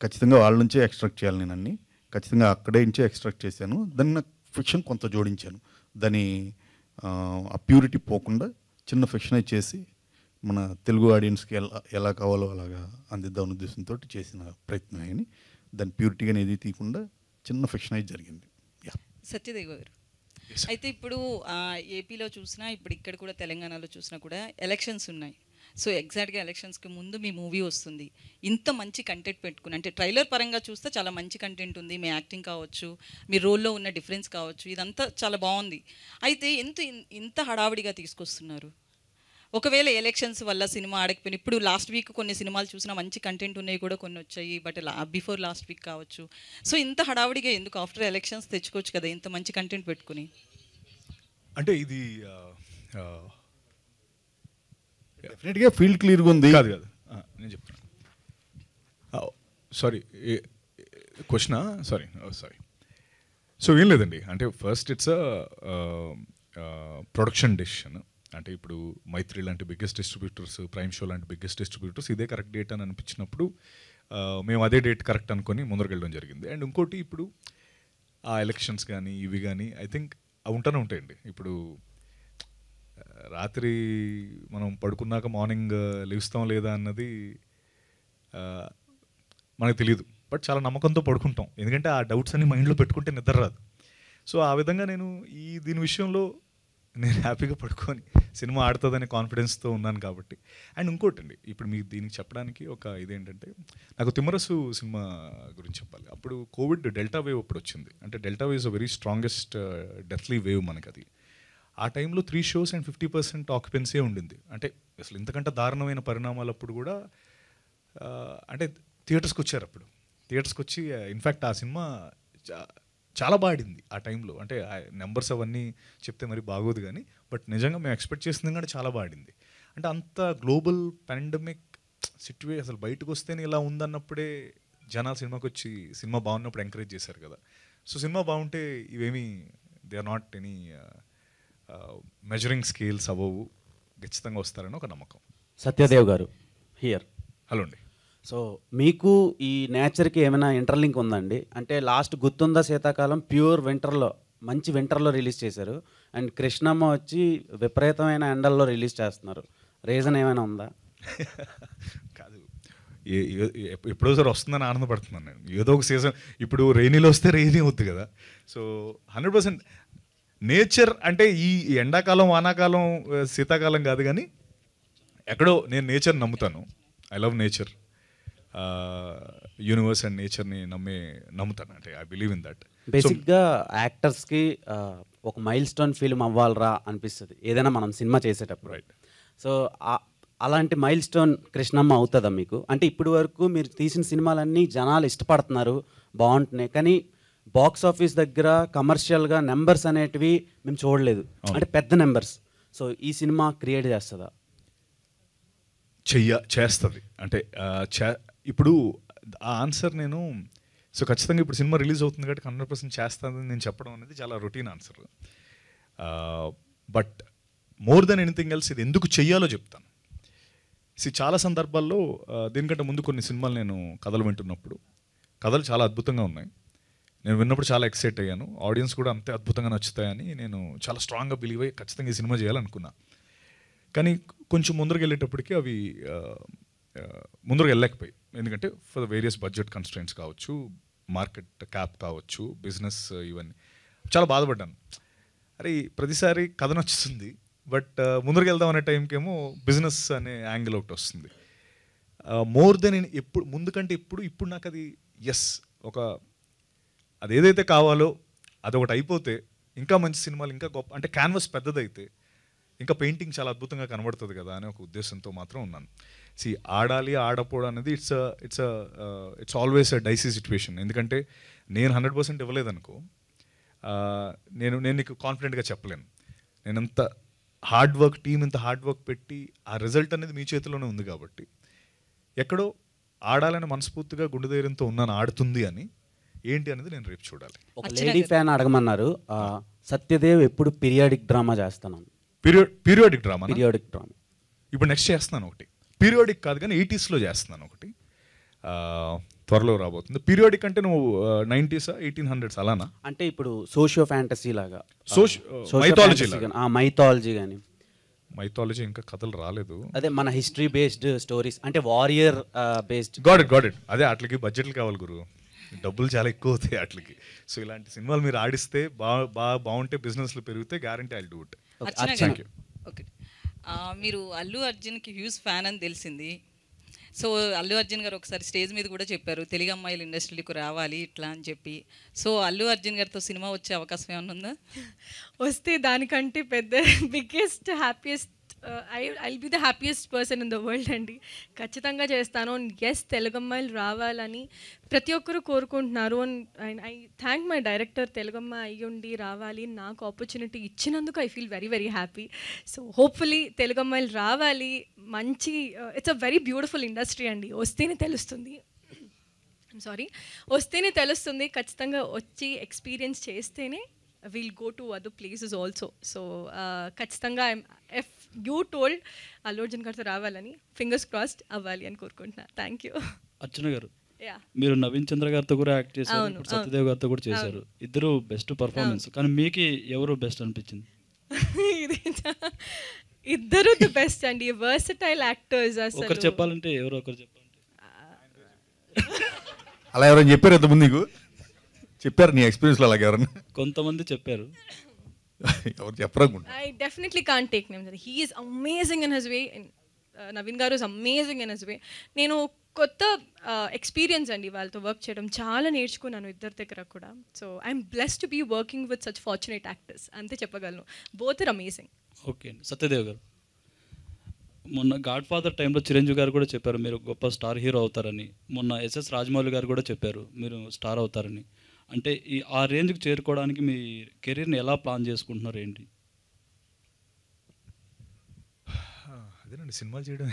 ఖచ్చితంగా వాళ్ళ నుంచే ఎక్స్ట్రాక్ట్ చేయాలి నేను అన్ని. ఖచ్చితంగా అక్కడే నుంచే ఎక్స్ట్రాక్ట్ చేశాను. దాన్ని నాకు ఫిక్షన్ కొంత జోడించాను. దాని ఆ ప్యూరిటీ పోకుండా చిన్న ఫిక్షనైజ్ చేసి మన తెలుగు ఆడియన్స్కి ఎలా కావాలో అలాగా అందిద్దాం ఉద్దేశంతో చేసిన ప్రయత్నం అని. దాని ప్యూరిటీ అనేది తీయకుండా చిన్న ఫిక్షనైజ్ జరిగింది. సత్యదేవ్ గారు, అయితే ఇప్పుడు ఏపీలో చూసినా, ఇప్పుడు ఇక్కడ కూడా తెలంగాణలో చూసినా కూడా ఎలక్షన్స్ ఉన్నాయి. సో ఎగ్జాక్ట్గా ఎలక్షన్స్కి ముందు మీ మూవీ వస్తుంది, ఇంత మంచి కంటెంట్ పెట్టుకుని, అంటే ట్రైలర్ పరంగా చూస్తే చాలా మంచి కంటెంట్ ఉంది, మీ యాక్టింగ్ కావచ్చు, మీ రోల్లో ఉన్న డిఫరెన్స్ కావచ్చు, ఇదంతా చాలా బాగుంది. అయితే ఇంత హడావిడిగా తీసుకొస్తున్నారు? ఒకవేళ ఎలక్షన్స్ వల్ల సినిమా ఆడకపోయినా, ఇప్పుడు లాస్ట్ వీక్ కొన్ని సినిమాలు చూసినా మంచి కంటెంట్ ఉన్నాయి కూడా కొన్ని వచ్చాయి, బట్ బిఫోర్ లాస్ట్ వీక్ కావచ్చు. సో ఇంత హడావిడిగా ఎందుకు ఆఫ్టర్ ఎలక్షన్స్ తెచ్చుకోవచ్చు కదా ఇంత మంచి కంటెంట్ పెట్టుకుని? అంటే ఇది డెఫినెట్గా ఫీల్డ్ క్లియర్గా ఉంది. కాదు కాదు నేను చెప్తాను. సారీ, క్వశ్చనా? సారీ. సో ఏం లేదండి, అంటే ఫస్ట్ ఇట్స్ ప్రొడక్షన్ డెసిషన్. అంటే ఇప్పుడు మైత్రి లాంటి బిగ్గెస్ట్ డిస్ట్రిబ్యూటర్స్, ప్రైమ్ షో లాంటి బిగ్గెస్ట్ డిస్ట్రిబ్యూటర్స్ ఇదే కరెక్ట్ డేట్ అని అనిపించినప్పుడు మేము అదే డేట్ కరెక్ట్ అనుకొని ముందరకెళ్ళడం జరిగింది. అండ్ ఇంకోటి, ఇప్పుడు ఆ ఎలక్షన్స్ కానీ ఇవి కానీ ఐ థింక్ అవి ఉంటూనే ఉంటాయండి. ఇప్పుడు రాత్రి మనం పడుకున్నాక మార్నింగ్ లేస్తాం లేదా అన్నది మనకు తెలియదు, బట్ చాలా నమ్మకంతో పడుకుంటాం, ఎందుకంటే ఆ డౌట్స్ అన్ని మైండ్లో పెట్టుకుంటే నిద్ర రాదు. సో ఆ విధంగా నేను దీని విషయంలో నేను హ్యాపీగా పడుకొని సినిమా ఆడుతుందనే కాన్ఫిడెన్స్తో ఉన్నాను కాబట్టి. అండ్ ఇంకోటి అండి, ఇప్పుడు మీకు దీనికి చెప్పడానికి ఒక ఇదేంటంటే, నాకు తిమ్మరసు సినిమా గురించి చెప్పాలి. అప్పుడు కోవిడ్ డెల్టా వేవ్ అప్పుడు వచ్చింది. అంటే delta wave is a very strongest deathly wave మనకి. అది ఆ టైంలో 3 shows అండ్ 50% ఆక్యుపెన్సీ ఉండింది. అంటే అసలు ఇంతకంటే దారుణమైన పరిణామాలు అప్పుడు కూడా అంటే థియేటర్స్కి వచ్చారు. అప్పుడు థియేటర్స్కి వచ్చి ఇన్ఫ్యాక్ట్ ఆ సినిమా చాలా బాడింది ఆ టైంలో. అంటే నెంబర్స్ అవన్నీ చెప్తే మరి బాగోదు కానీ, బట్ నిజంగా మేము ఎక్స్పెక్ట్ చేసింది కంటే చాలా బాడింది. అంటే అంత గ్లోబల్ పాండమిక్ సిట్యువేషన్, అసలు బయటకు వస్తేనే ఇలా ఉందన్నప్పుడే జనాలు సినిమాకి వచ్చి సినిమా బాగున్నప్పుడు ఎంకరేజ్ చేశారు కదా. సో సినిమా బాగుంటే ఇవేమీ they are not any measuring scales అవ్వవు, ఖచ్చితంగా వస్తారని ఒక నమ్మకం. సత్యదేవ్ గారు హియర్. హలో అండి. సో మీకు ఈ నేచర్కి ఏమైనా ఇంటర్లింక్ ఉందండి? అంటే లాస్ట్ గుర్తుందా శీతాకాలం ప్యూర్ వింటర్లో, మంచి వింటర్లో రిలీజ్ చేశారు. అండ్ కృష్ణమ్మ వచ్చి విపరీతమైన ఎండల్లో రిలీజ్ చేస్తున్నారు. రీజన్ ఏమైనా ఉందా? కాదు, ఎప్పుడో సార్ వస్తుందని ఆనందపడుతున్నాను నేను. ఏదో ఒక సీజన్, ఇప్పుడు రెయినీలో వస్తే రెయినీ అవుద్ది కదా. సో 100% నేచర్ అంటే ఈ ఎండాకాలం, వానాకాలం, శీతాకాలం కాదు కానీ ఎక్కడో నేను నేచర్ నమ్ముతాను. I love nature, universe and నేచర్ని నమ్ముతాను. అంటే ఐ బిలీవ్ ఇన్ దట్. బేసిక్గా యాక్టర్స్కి ఒక మైల్ స్టోన్ ఫిల్మ్ అవ్వాలరా అనిపిస్తుంది ఏదైనా మనం సినిమా చేసేటప్పుడు. రైట్. సో అలాంటి మైల్ స్టోన్ కృష్ణమ్మ అవుతుందా మీకు? అంటే ఇప్పటి వరకు మీరు తీసిన సినిమాలన్నీ జనాలు ఇష్టపడుతున్నారు, బాగుంటున్నాయి, కానీ బాక్స్ ఆఫీస్ దగ్గర కమర్షియల్గా నెంబర్స్ అనేటివి మేము చూడలేదు, అంటే పెద్ద నెంబర్స్. సో ఈ సినిమా క్రియేట్ చేస్తుందా? చేస్తుంది. అంటే ఇప్పుడు ఆ ఆన్సర్ నేను, సో ఖచ్చితంగా ఇప్పుడు సినిమా రిలీజ్ అవుతుంది కాబట్టి 100% చేస్తుందని నేను చెప్పడం అనేది చాలా routine answer. But more than anything else ఇది ఎందుకు చెయ్యాలో చెప్తాను. చాలా సందర్భాల్లో దీనికంటే ముందు కొన్ని సినిమాలు నేను కథలు వింటున్నప్పుడు కథలు చాలా అద్భుతంగా ఉన్నాయి, నేను విన్నప్పుడు చాలా ఎక్సైట్ అయ్యాను, ఆడియన్స్ కూడా అంతే అద్భుతంగా నచ్చుతాయని నేను చాలా స్ట్రాంగ్గా బిలీవ్ అయ్యి ఖచ్చితంగా ఈ సినిమా చేయాలనుకున్నా. కానీ కొంచెం ముందరకు వెళ్ళేటప్పటికి అవి ముందరకు వెళ్ళలేకపోయి. ఎందుకంటే for the various budget constraints కావచ్చు, మార్కెట్ క్యాప్ కావచ్చు, బిజినెస్, ఇవన్నీ చాలా బాధపడ్డాను. అరే ప్రతిసారి కథ నచ్చుతుంది, బట్ ముందరకు వెళ్దాం అనే టైంకేమో బిజినెస్ అనే యాంగిల్ ఒకటి వస్తుంది. మోర్ దెన్ ఎప్పుడు ముందు కంటే ఇప్పుడు నాకు అది ఒక అది ఏదైతే కావాలో అదొకటి అయిపోతే ఇంకా మంచి సినిమాలు, ఇంకా గొప్ప, అంటే క్యాన్వాస్ పెద్దదైతే ఇంకా పెయింటింగ్ చాలా అద్భుతంగా కనబడుతుంది కదా అనే ఒక ఉద్దేశంతో మాత్రం ఉన్నాను. ఆడాలి ఆడపోవడం అనేది it's always a dicey situation. ఎందుకంటే నేను 100% ఇవ్వలేదనుకో, నేను నీకు కాన్ఫిడెంట్గా చెప్పలేను. నేనంత హార్డ్ వర్క్, టీం ఇంత హార్డ్ వర్క్ పెట్టి ఆ రిజల్ట్ అనేది మీ చేతిలోనే ఉంది కాబట్టి ఎక్కడో ఆడాలని మనస్ఫూర్తిగా గుండె ధైర్యంతో ఉన్నాను, ఆడుతుంది అని. ఏంటి అనేది నేను రేపు చూడాలి. ఒక లేడీ ఫ్యాన్ అడగమన్నారు, సత్యదేవ్ ఎప్పుడు పీరియాడిక్ డ్రామా చేస్తున్నాను? పీరియాడిక్ డ్రామా ఇప్పుడు నెక్స్ట్ చేస్తున్నాను ఒకటి. పీరియాడిక్ కాదు కానీ 80s చేస్తున్నాను ఒకటి, త్వరలో రాబోతుంది. పీరియాడిక్ అంటే నువ్వు 90s 1800s అలానా? అంటే ఇప్పుడు సోషియో ఫ్యాంటసీ లాగా, మైథాలజీ కానీ. మైథాలజీ ఇంకా కథలు రాలేదు, అదే మన హిస్టరీ బేస్డ్ స్టోరీస్, అంటే వారియర్ బేస్డ్. Got it. అదే వాటికి బడ్జెట్లు కావాలి గురు, డబ్బులు చాలా ఎక్కువ అవుతాయి వాటికి. సో ఇలాంటి సినిమాలు మీరు ఆడిస్తే బాగుంటే, బిజినెస్లు పెరిగితే guarantee I will do it. Thank you. Okay, మీరు అల్లు అర్జున్కి హ్యూజ్ ఫ్యాన్ అని తెలిసింది. సో అల్లు అర్జున్ గారు ఒకసారి స్టేజ్ మీద కూడా చెప్పారు తెలుగు అమ్మాయిలు ఇండస్ట్రీకి రావాలి ఇట్లా అని చెప్పి. సో అల్లు అర్జున్ గారితో సినిమా వచ్చే అవకాశం ఏమైనా ఉందా? వస్తే దానికంటే పెద్ద biggest happiest I'll be the happiest person in the world అండి. ఖచ్చితంగా చేస్తాను. ఎస్, తెలుగు అమ్మాయిలు రావాలని ప్రతి ఒక్కరు కోరుకుంటున్నారు. And I thank my director, తెలుగమ్మ అయ్యుండి రావాలి నాకు ఆపర్చునిటీ ఇచ్చినందుకు I feel very very happy. So hopefully Telugu అమ్మాయిలు రావాలి. మంచి it's a very beautiful industry అండి. వస్తేనే తెలుస్తుంది, వస్తేనే తెలుస్తుంది. ఖచ్చితంగా వచ్చి ఎక్స్పీరియన్స్ చేస్తేనే we'll go to other places also. So ఖచ్చితంగా if you told Allu Arjun గారితో రావాలని ఫింగర్స్ క్రాస్డ్ అవ్వాలి అని కోరుకుంటున్నా. Thank you. అర్చన గారు, మీరు నవీన్ చంద్ర గారితో కూడా యాక్ట్ చేశారు, ఇప్పుడు సత్యదేవ్ గారితో కూడా చేశారు. ఇద్దరు బెస్ట్ పర్ఫార్మెన్స్, కానీ మీకు ఎవరు బెస్ట్ అనిపించింది? ఇద్దరు ది బెస్ట్ అండి, వర్సటైల్ యాక్టర్స్. అసలు ఒకరు చెప్పాలంటే ఎవరు? ఒకరు చెప్పాలంటే అలా ఎవరైనా చెప్పారు ఇంతకుముందు నీకు? చెప్పారు నీ ఎక్స్పీరియన్స్లో అలాగే ఎవరన్నా? కొంతమంది చెప్పారు, ఎవరు చెప్పరనుకుంటా. I definitely can't take names. He is amazing in his way. Naveen గారు is amazing in his way. నేను కొత్త ఎక్స్పీరియన్స్ అండి వాళ్ళతో వర్క్ చేయడం, చాలా నేర్చుకున్నాను ఇద్దరి దగ్గర కూడా. So I'm blessed to be working with such fortunate actors, అంతే చెప్పగలను. Both are amazing. ఓకే అండి. సత్యదేవ్ గారు, మొన్న గాడ్ ఫాదర్ టైంలో చిరంజీవి గారు కూడా చెప్పారు మీరు గొప్ప స్టార్ హీరో అవుతారని. మొన్న ఎస్ఎస్ రాజమౌళి గారు కూడా చెప్పారు మీరు స్టార్ అవుతారని. అంటే ఆ రేంజ్కి చేరుకోవడానికి మీ కెరీర్ని ఎలా ప్లాన్ చేసుకుంటున్నారు ఏంటి? అదేనండి, సినిమాలు చేయడం.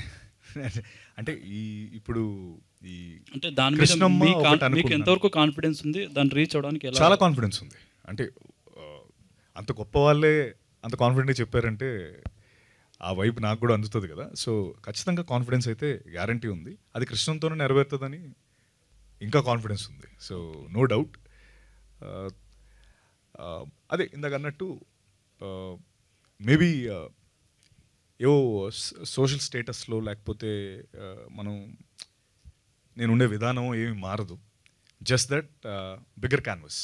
అంటే ఇప్పుడు ఈ అంటే దాని మీద మీకు ఎంతవరకు కాన్ఫిడెన్స్ ఉంది? దాన్ని రీచ్ అవ్వడానికి చాలా కాన్ఫిడెన్స్ ఉంది. అంటే అంత గొప్ప వాళ్ళే అంత కాన్ఫిడెంట్గా చెప్పారంటే ఆ వైపు నాకు కూడా అందుతుంది కదా. సో ఖచ్చితంగా కాన్ఫిడెన్స్ అయితే గ్యారంటీ ఉంది. అది కృష్ణంతోనే నెరవేరుతుందని ఇంకా కాన్ఫిడెన్స్ ఉంది. So no doubt. అదే ఇందాక అన్నట్టు మేబీ ఏవో సోషల్ స్టేటస్లో లేకపోతే నేను ఉండే విధానం ఏమి మారదు. జస్ట్ దట్ బిగ్గర్ క్యాన్వస్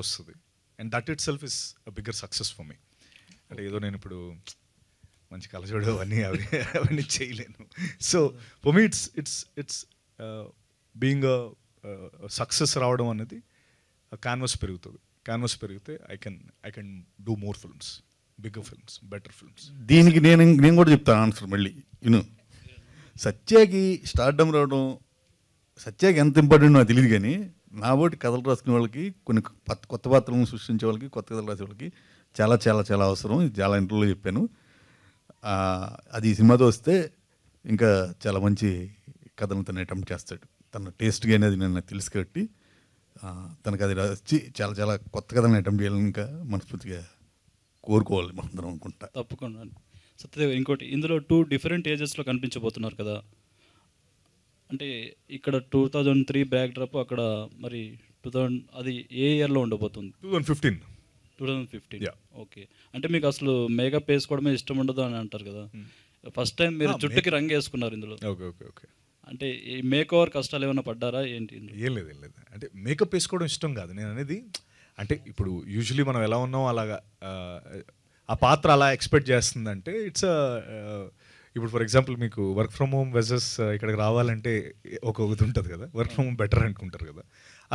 వస్తుంది. And that it self is a bigger success for me. అంటే ఏదో నేను ఇప్పుడు మంచి కలజోడు అవన్నీ చేయలేను. So for me it's being success రావడం అనేది క్యాన్వస్ పెరుగుతుంది. క్యాన్వస్ పెరిగితే I can do more films, bigger films, better films. దీనికి నేను కూడా చెప్తాను ఆన్సర్ మళ్ళీ. సత్యాకి స్టార్డమ్ రావడం, సత్యాకి ఎంత ఇంపార్టెంట్ నాకు తెలియదు, కానీ నా బోటి కథలు రాసుకునే వాళ్ళకి, కొన్ని కొత్త పాత్రలను సృష్టించే వాళ్ళకి, కొత్త కథలు రాసే వాళ్ళకి చాలా చాలా చాలా అవసరం. చాలా ఇంటర్వ్యూలో చెప్పాను. అది ఈ సినిమాతో వస్తే ఇంకా చాలా మంచి కథను తను అటెంప్ట్ చేస్తాడు. తన టేస్ట్గా అనేది నేను తెలుసు కాబట్టి తనకు అది వచ్చి చాలా చాలా కొత్త కథలను అటెంప్ట్ చేయాలని ఇంకా మనస్ఫూర్తిగా కోరుకోవాలి మనందరం అనుకుంటా. తప్పకుండా. సత్యదేవ్, ఇంకోటి, ఇందులో 2 డిఫరెంట్ ఏజెస్లో కనిపించబోతున్నారు కదా. అంటే ఇక్కడ 2003 బ్యాక్ డ్రాప్, అక్కడ మరి 2000 అది ఏ ఇయర్లో ఉండబోతుంది? 2015. ఓకే. అంటే మీకు అసలు మేకప్ వేసుకోవడమే ఇష్టం ఉండదు అని అంటారు కదా. ఫస్ట్ టైం మీరు జుట్టుకి రంగు వేసుకున్నారు ఇందులో. ఓకే. అంటే ఈ మేక్ ఓవర్ కష్టాలు ఏమైనా పడ్డారా ఏంటి? ఏం లేదు. అంటే మేకప్ వేసుకోవడం ఇష్టం కాదు నేను అనేది. అంటే ఇప్పుడు యూజువలీ మనం ఎలా ఉన్నాం అలాగా ఆ పాత్ర అలా ఎక్స్పెక్ట్ చేస్తుందంటే ఇట్స్ ఇప్పుడు ఫర్ ఎగ్జాంపుల్ మీకు వర్క్ ఫ్రమ్ హోమ్ వెసెస్ ఇక్కడికి రావాలంటే ఒక ఇది ఉంటుంది కదా, వర్క్ ఫ్రమ్ హోమ్ బెటర్ అనుకుంటారు కదా.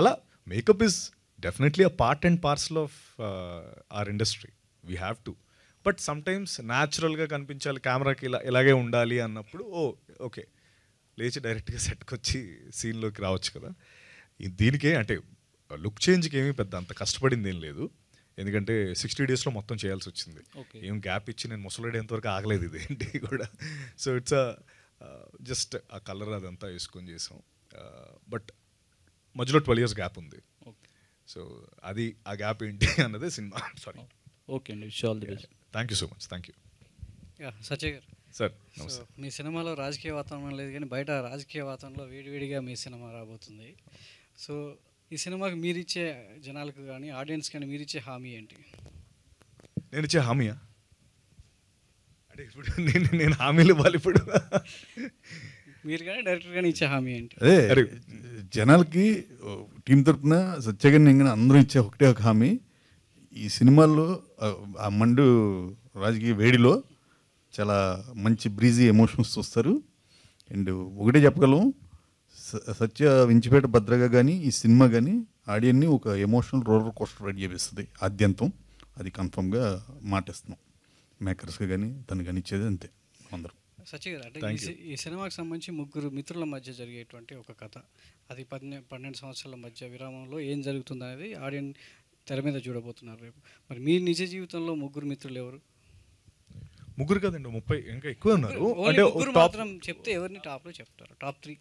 అలా makeup is definitely a part and parcel of our industry. We have to. But sometimes న్యాచురల్గా కనిపించాలి, కెమెరాకి ఇలాగే ఉండాలి అన్నప్పుడు ఓకే లేచి డైరెక్ట్గా సెట్కి వచ్చి సీన్లోకి రావచ్చు కదా. దీనికే అంటే లుక్ చేంజ్కి ఏమీ పెద్ద అంత కష్టపడింది ఏం లేదు. ఎందుకంటే 60 daysలో మొత్తం చేయాల్సి వచ్చింది. ఏం గ్యాప్ ఇచ్చి నేను ముసలాడేంతవరకు ఆగలేదు ఇది ఏంటి కూడా. సో ఇట్స్ జస్ట్ ఆ కలర్ అదంతా వేసుకొని చేసాం. బట్ మధ్యలో 12 years గ్యాప్ ఉంది. సో అది ఆ గ్యాప్ ఏంటి అన్నదే సినిమా. సారీ. ఓకే అండి, wish all the best. Thank you so much. Thank you. Satya గారు సార్, మీ సినిమాలో రాజకీయ వాతావరణం లేదు, కానీ బయట రాజకీయ వాతావరణంలో వేడివేడిగా మీ సినిమా రాబోతుంది. సో ఈ సినిమాకి మీరిచ్చే జనాలకు కానీ ఆడియన్స్ కానీ మీరిచ్చే హామీ ఏంటి? నేను ఇచ్చే హామీయా? అంటే ఇప్పుడు నేను హామీలు ఇవ్వాలి ఇప్పుడు? మీరు కానీ డైరెక్టర్ కానీ ఇచ్చే హామీ ఏంటి? అదే జనాలకి టీం తరఫున సత్యగారిని ఇంకా అందరూ ఇచ్చే ఒకటే ఒక హామీ, ఈ సినిమాల్లో ఆ మండు రాజకీయ వేడిలో చాలా మంచి బ్రీజీ ఎమోషన్స్ చూస్తారు. అండ్ ఒకటే చెప్పగలం, సత్య వించిపేట భద్రగా కానీ ఈ సినిమా కానీ ఆడియన్ని ఒక ఎమోషనల్ రోలర్ కోస్టర్ రైడ్ చేపిస్తుంది ఆద్యంతం. అది కన్ఫర్మ్గా మాటిస్తున్నాం మేకర్స్గా కానీ తను కానీ ఇచ్చేది అంతే అందరం. సత్య గారు, అంటే ఈ సినిమాకి సంబంధించి ముగ్గురు మిత్రుల మధ్య జరిగేటువంటి ఒక కథ, అది 12 సంవత్సరాల మధ్య విరామంలో ఏం జరుగుతుంది అనేది ఆడియన్స్ తెర మీద చూడబోతున్నారు రేపు. మరి మీ నిజ జీవితంలో ముగ్గురు మిత్రులు ఎవరు? ముగ్గురు కదండి, 30 ఇంకా ఎక్కువ ఉన్నారు. అంటే ముగ్గురు మాత్రం చెప్తే ఎవరిని టాప్లో చెప్తారు? టాప్ 3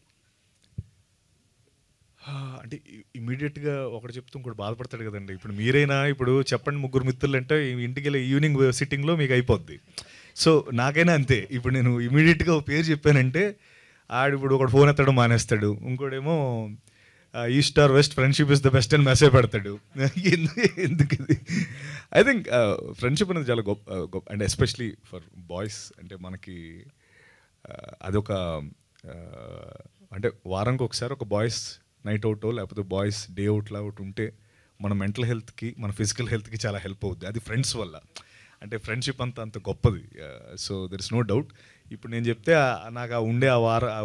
అంటే ఇమీడియట్గా ఒకటి చెప్తూ ఇంకోటి బాధపడతాడు కదండి. ఇప్పుడు మీరైనా ఇప్పుడు చెప్పండి ముగ్గురు మిత్రులు అంటే ఇంటికి వెళ్ళి ఈవినింగ్ సిట్టింగ్లో మీకు అయిపోద్ది. సో నాకైనా అంతే. ఇప్పుడు నేను ఇమీడియట్గా ఒక పేరు చెప్పానంటే ఇప్పుడు ఒకటి ఫోన్ ఎత్తడం మానేస్తాడు, ఇంకోటేమో east or west friendship is the best అని మెసేజ్ పెడతాడు. ఎందుకు ఇది? ఐ థింక్ ఫ్రెండ్షిప్ అనేది చాలా గొప్ప అండ్ ఎస్పెషలీ ఫర్ బాయ్స్. అంటే మనకి అదొక అంటే వారానికి ఒకసారి ఒక బాయ్స్ నైట్ అవుటో లేకపోతే బాయ్స్ డే అవుట్లా ఒకటి ఉంటే మన మెంటల్ హెల్త్కి మన ఫిజికల్ హెల్త్కి చాలా హెల్ప్ అవుద్ది. అది ఫ్రెండ్స్ వల్ల. అంటే ఫ్రెండ్షిప్ అంత గొప్పది. So there is no doubt. ఇప్పుడు నేను చెప్తే నాకు ఉండే ఆ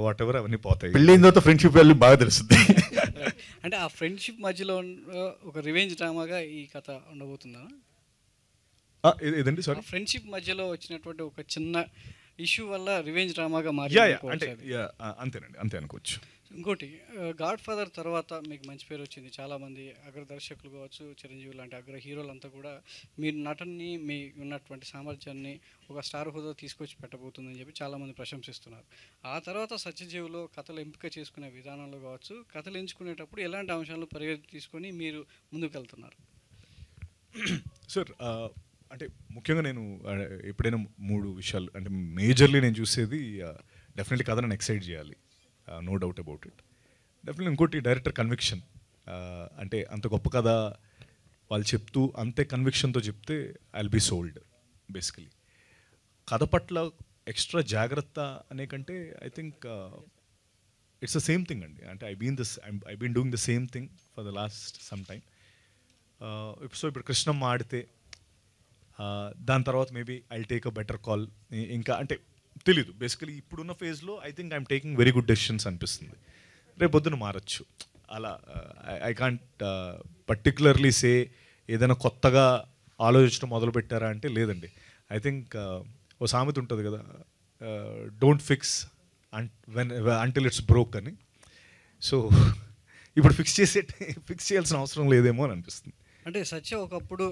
వాట్ ఎవర్ అవన్నీ పోతాయి. పెళ్ళైన తర్వాత ఫ్రెండ్షిప్ వాల్యూ బాగా తెలుస్తుంది. అంటే ఆ ఫ్రెండ్షిప్ మధ్యలో ఒక రివెంజ్ డ్రామాగా ఈ కథ ఉండబోతుందా? ఏదండి సారీ? ఫ్రెండ్షిప్ మధ్యలో వచ్చినటువంటి ఒక చిన్న ఇష్యూ వల్ల రివెంజ్ డ్రామాగా అంటే అంతేనండి, అంతే అనుకోవచ్చు. ఇంకోటి, గాడ్ ఫాదర్ తర్వాత మీకు మంచి పేరు వచ్చింది. చాలామంది అగ్ర దర్శకులు కావచ్చు, చిరంజీవి లాంటి అగ్ర హీరోలంతా కూడా మీ నటనని, మీ ఉన్నటువంటి సామర్థ్యాన్ని ఒక స్టార్ హోదా తీసుకొచ్చి పెట్టబోతుందని చెప్పి చాలామంది ప్రశంసిస్తున్నారు. ఆ తర్వాత సత్యజీవులో కథలు ఎంపిక చేసుకునే విధానంలో కావచ్చు, కథలు ఎంచుకునేటప్పుడు ఎలాంటి అంశాలను పరిగణన తీసుకొని మీరు ముందుకు వెళ్తున్నారు? సార్ అంటే ముఖ్యంగా నేను ఎప్పుడైనా 3 విషయాలు అంటే మేజర్లీ నేను చూసేది డెఫినెట్లీ కథ నన్ను ఎక్సైట్ చేయాలి, no doubt about it. Definitely ఇంకోటి డైరెక్టర్ కన్విక్షన్. అంటే అంత గొప్ప కథ వాళ్ళు చెప్తూ అంతే కన్విక్షన్తో చెప్తే I will be sold. Basically కథ పట్ల ఎక్స్ట్రా జాగ్రత్త అనే కంటే I think it's the same thing అండి. అంటే I been doing the same thing for the last some time. So ఇప్పుడు కృష్ణమ్మ ఆడితే దాని తర్వాత maybe I take a better call. ఇంకా అంటే తెలీదు. బేసికలీ ఇప్పుడున్న ఫేజ్లో I think I'm taking very good decisions అనిపిస్తుంది. రేపు పొద్దున మారచ్చు. అలా ఐ కాంట్ పర్టికులర్లీ సే ఏదైనా కొత్తగా ఆలోచించడం మొదలు పెట్టారా అంటే లేదండి. ఐ థింక్ ఓ సామెత ఉంటుంది కదా, don't fix until it's broke అని. సో ఇప్పుడు ఫిక్స్ చేయాల్సిన అవసరం లేదేమో అని అనిపిస్తుంది. అంటే సత్య ఒకప్పుడు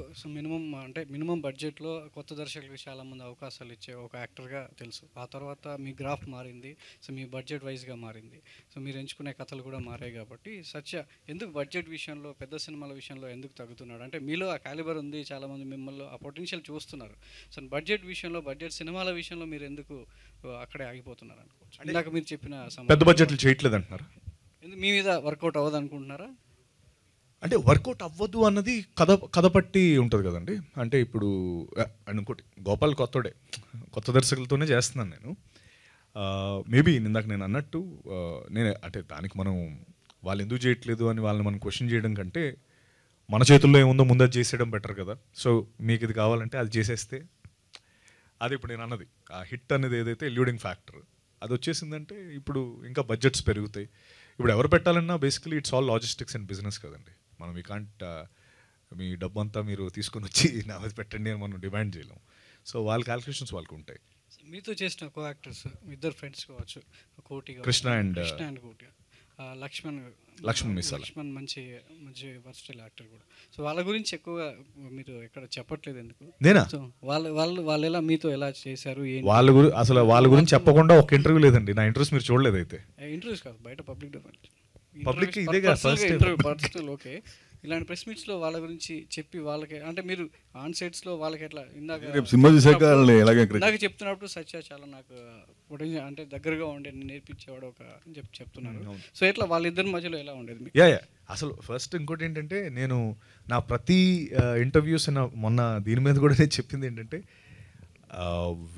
మినిమం బడ్జెట్లో కొత్త దర్శకులకు చాలామంది అవకాశాలు ఇచ్చే ఒక యాక్టర్గా తెలుసు. ఆ తర్వాత మీ గ్రాఫ్ మారింది, సో మీ బడ్జెట్ వైజ్గా మారింది, సో మీరు ఎంచుకునే కథలు కూడా మారాయి. కాబట్టి సత్య ఎందుకు బడ్జెట్ విషయంలో, పెద్ద సినిమాల విషయంలో ఎందుకు తగ్గుతున్నాడు? అంటే మీలో ఆ క్యాలిబర్ ఉంది, చాలామంది మిమ్మల్ని ఆ పొటెన్షియల్ చూస్తున్నారు. సో బడ్జెట్ విషయంలో, బడ్జెట్ సినిమాల విషయంలో మీరు ఎందుకు అక్కడే ఆగిపోతున్నారు అనుకోవచ్చు? ఇందాక మీరు చెప్పిన పెద్ద బడ్జెట్లు చేయట్లేదు అంటున్నారు. మీ మీద వర్కౌట్ అవ్వదు అనుకుంటున్నారా? అంటే వర్కౌట్ అవ్వదు అన్నది కథ పట్టి ఉంటుంది కదండి. అంటే ఇప్పుడు ఇంకోటి గోపాల్ కొత్త దర్శకులతోనే చేస్తున్నాను నేను. మేబీ ఇందాక నేను అన్నట్టు నేను అంటే దానికి మనం వాళ్ళు ఎందుకు చేయట్లేదు అని వాళ్ళని మనం క్వశ్చన్ చేయడం కంటే మన చేతుల్లో ఏముందో ముందు అది చేసేయడం బెటర్ కదా. సో మీకు ఇది కావాలంటే అది చేసేస్తే, అది ఇప్పుడు నేను అన్నది ఆ హిట్ అనేది ఏదైతే ఎల్యూడింగ్ ఫ్యాక్టర్ అది వచ్చేసిందంటే ఇప్పుడు ఇంకా బడ్జెట్స్ పెరుగుతాయి. ఇప్పుడు ఎవరు పెట్టాలన్నా basically it's all logistics and business కదండి. మనం వీ కాంట్ మీ డబ్బు అంతా మీరు తీసుకొని వచ్చి నాది పెట్టండి అని మనం డిమాండ్ చేయలేం. సో వాళ్ళ క్యాల్కులేషన్స్ వాళ్ళకు ఉంటాయి. మీతో చేసిన కో యాక్టర్స్ ఇద్దరు ఫ్రెండ్స్ కావచ్చు, కోటి, కృష్ణ అండ్ కోటి, లక్ష్మణ్ మంచి వర్స్టైల్ యాక్టర్ కూడా. సో వాళ్ళ గురించి ఎక్కువగా మీరు ఎక్కడ చెప్పట్లేదు ఎందుకు? నేనా? సో వాళ్ళు ఎలా మీతో ఎలా చేశారు? వాళ్ళ గురించి చెప్పకుండా ఒక ఇంటర్వ్యూ లేదండి. నా ఇంటర్వ్యూస్ మీరు చూడలేదు అయితే? ఇంటర్వ్యూస్ కాదు, బయట పబ్లిక్ ఇదే కదా ఫస్ట్ ఇంటర్వ్యూ పర్సనల్. ఓకే, ఇలాంటి ప్రెస్ మీట్స్లో వాళ్ళ గురించి చెప్పి వాళ్ళకి అంటే మీరు ఆన్ సెట్స్లో వాళ్ళకి ఎట్లా ఇందాక చెప్తున్నప్పుడు సత్య చాలా నాకు అంటే దగ్గరగా ఉండే నేర్పించేవాడు ఒక చెప్తున్నాను. సో ఎట్లా వాళ్ళిద్దరి మధ్యలో ఎలా ఉండేది? అసలు ఫస్ట్ ఇంకోటి ఏంటంటే నేను నా ప్రతి ఇంటర్వ్యూస్ మొన్న దీని మీద కూడా నేను చెప్పింది ఏంటంటే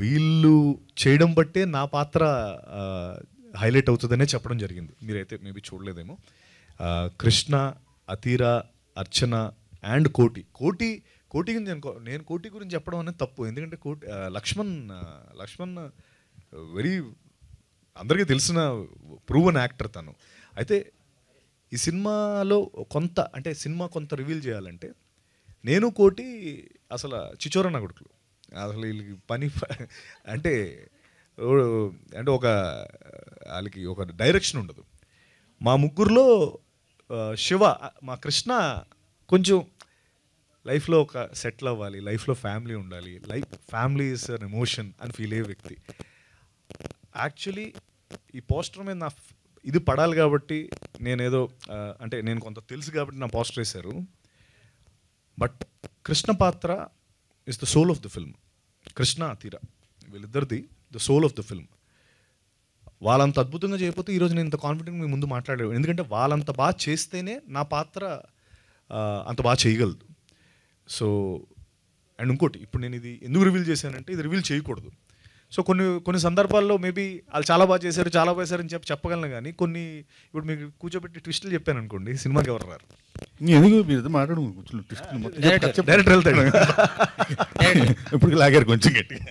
వీళ్ళు చేయడం బట్టే నా పాత్ర హైలైట్ అవుతుందనే చెప్పడం జరిగింది. మీరైతే మేబీ చూడలేదేమో. కృష్ణ, అతీరా, అర్చన అండ్ కోటి కోటి గురించి నేను కోటి గురించి చెప్పడం అనేది తప్పు. ఎందుకంటే లక్ష్మణ్ వెరీ అందరికీ తెలిసిన ప్రూవన్ యాక్టర్ తను. అయితే ఈ సినిమాలో సినిమా కొంత రివీల్ చేయాలంటే నేను కోటి అసలు చిచోరన్న కొడుకులు. అసలు వీళ్ళకి అంటే వాళ్ళకి ఒక డైరెక్షన్ ఉండదు. మా ముగ్గురులో శివ, మా కృష్ణ కొంచెం లైఫ్లో ఒక సెటిల్ అవ్వాలి, లైఫ్లో ఫ్యామిలీ ఉండాలి, ఫ్యామిలీ ఇస్ అన్ ఎమోషన్ అని ఫీల్ అయ్యే వ్యక్తి. యాక్చువల్లీ ఈ పోస్టర్ మీద ఇది పడాలి కాబట్టి నేనేదో నేను కొంత తెలుసు కాబట్టి నా పోస్టర్ వేశారు. బట్ కృష్ణ పాత్ర is the soul of the film. Krishna Athira వీళ్ళిద్దరిది the soul of the film. వాళ్ళంత అద్భుతంగా చేయకపోతే ఈరోజు నేను ఇంత కాన్ఫిడెంట్ మీ ముందు మాట్లాడేవాడు. ఎందుకంటే వాళ్ళంత బాగా చేస్తేనే నా పాత్ర అంత బాగా చేయగలదు. సో అండ్ ఇంకోటి, ఇప్పుడు నేను ఇది ఎందుకు రివీల్ చేశానంటే ఇది రివీల్ చేయకూడదు. సో కొన్ని సందర్భాల్లో మేబీ వాళ్ళు చాలా బాగా చేశారని చెప్పగలను. కానీ ఇప్పుడు మీకు కూర్చోబెట్టి ట్విస్టులు చెప్పాను అనుకోండి, సినిమాకి ఎవరు రారు. ఎందుకు మీరు మాట్లాడు డైరెక్టర్ వెళ్తాడు. ఇప్పుడు లాగారు కొంచెం గట్టిగా.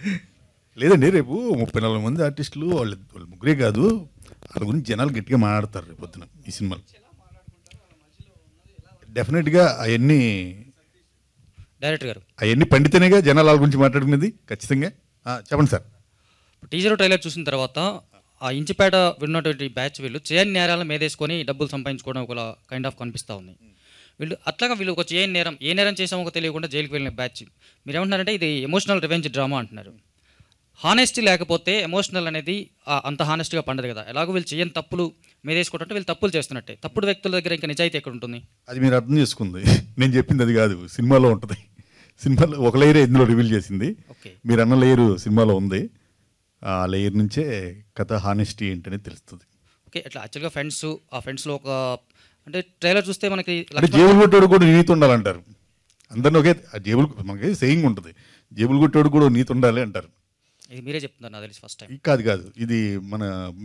లేదండి, రేపు 34 మంది ఆర్టిస్టులు వాళ్ళు ముగ్గురే కాదు, వాళ్ళ గురించి జనాలు గట్టిగా మాట్లాడతారు రేపు పొద్దున ఈ సినిమాలో. డెఫినెట్గా అవన్నీ డైరెక్టర్ గారు అవన్నీ పండితేనేగా జనాలు వాళ్ళ గురించి మాట్లాడుకునేది. ఖచ్చితంగా చెప్పండి సార్. టీజర్ ట్రైలర్ చూసిన తర్వాత ఆ ఇంచిపేట విన్నటువంటి బ్యాచ్ వీళ్ళు చేయని నేరాలను మేదేసుకొని డబ్బులు సంపాదించుకోవడం ఒక కైండ్ ఆఫ్ కనిపిస్తూ ఉంది. వీళ్ళు ఒక చేయని నేరం, ఏ నేరం చేసామో తెలియకుండా జైలుకి వెళ్ళిన బ్యాచ్. మీరు ఏమంటున్నారంటే ఇది ఎమోషనల్ రివెంజ్ డ్రామా అంటున్నారు. హానెస్టీ లేకపోతే ఎమోషనల్ అనేది అంత హానెస్ట్గా పండదు కదా. ఎలాగో వీళ్ళు చేయని తప్పులు మేదేసుకోవటంటే వీళ్ళు తప్పులు చేస్తున్నట్టే. తప్పుడు వ్యక్తుల దగ్గర ఇంకా నిజాయితీ ఎక్కడ ఉంటుంది? అది మీరు అర్థం చేసుకుంది. నేను చెప్పింది అది కాదు, సినిమాలో ఉంటుంది. సినిమాలో ఒక లేయరే ఇందులో రివీల్ చేసింది. మీరు అన్న లేయరు సినిమాలో ఉంది. ఆ లేయర్ నుంచే కథ హానెస్టీ ఏంటనేది తెలుస్తుంది. ఓకే, అట్లా యాక్చువల్గా ఫ్రెండ్స్లో ఒక అంటే ట్రైలర్ చూస్తే మనకి జేబులు కొట్టేవాడు కూడా నీతి ఉండాలంటారు. అందరినీ ఒకే జేబులు మనకి సేయింగ్ ఉంటుంది, జేబులు కొట్టేవాడు కూడా నీతి ఉండాలి అంటారు. ఇది మీరే చెప్తున్నారు నాకు తెలిసి ఫస్ట్ టైం. కాదు, ఇది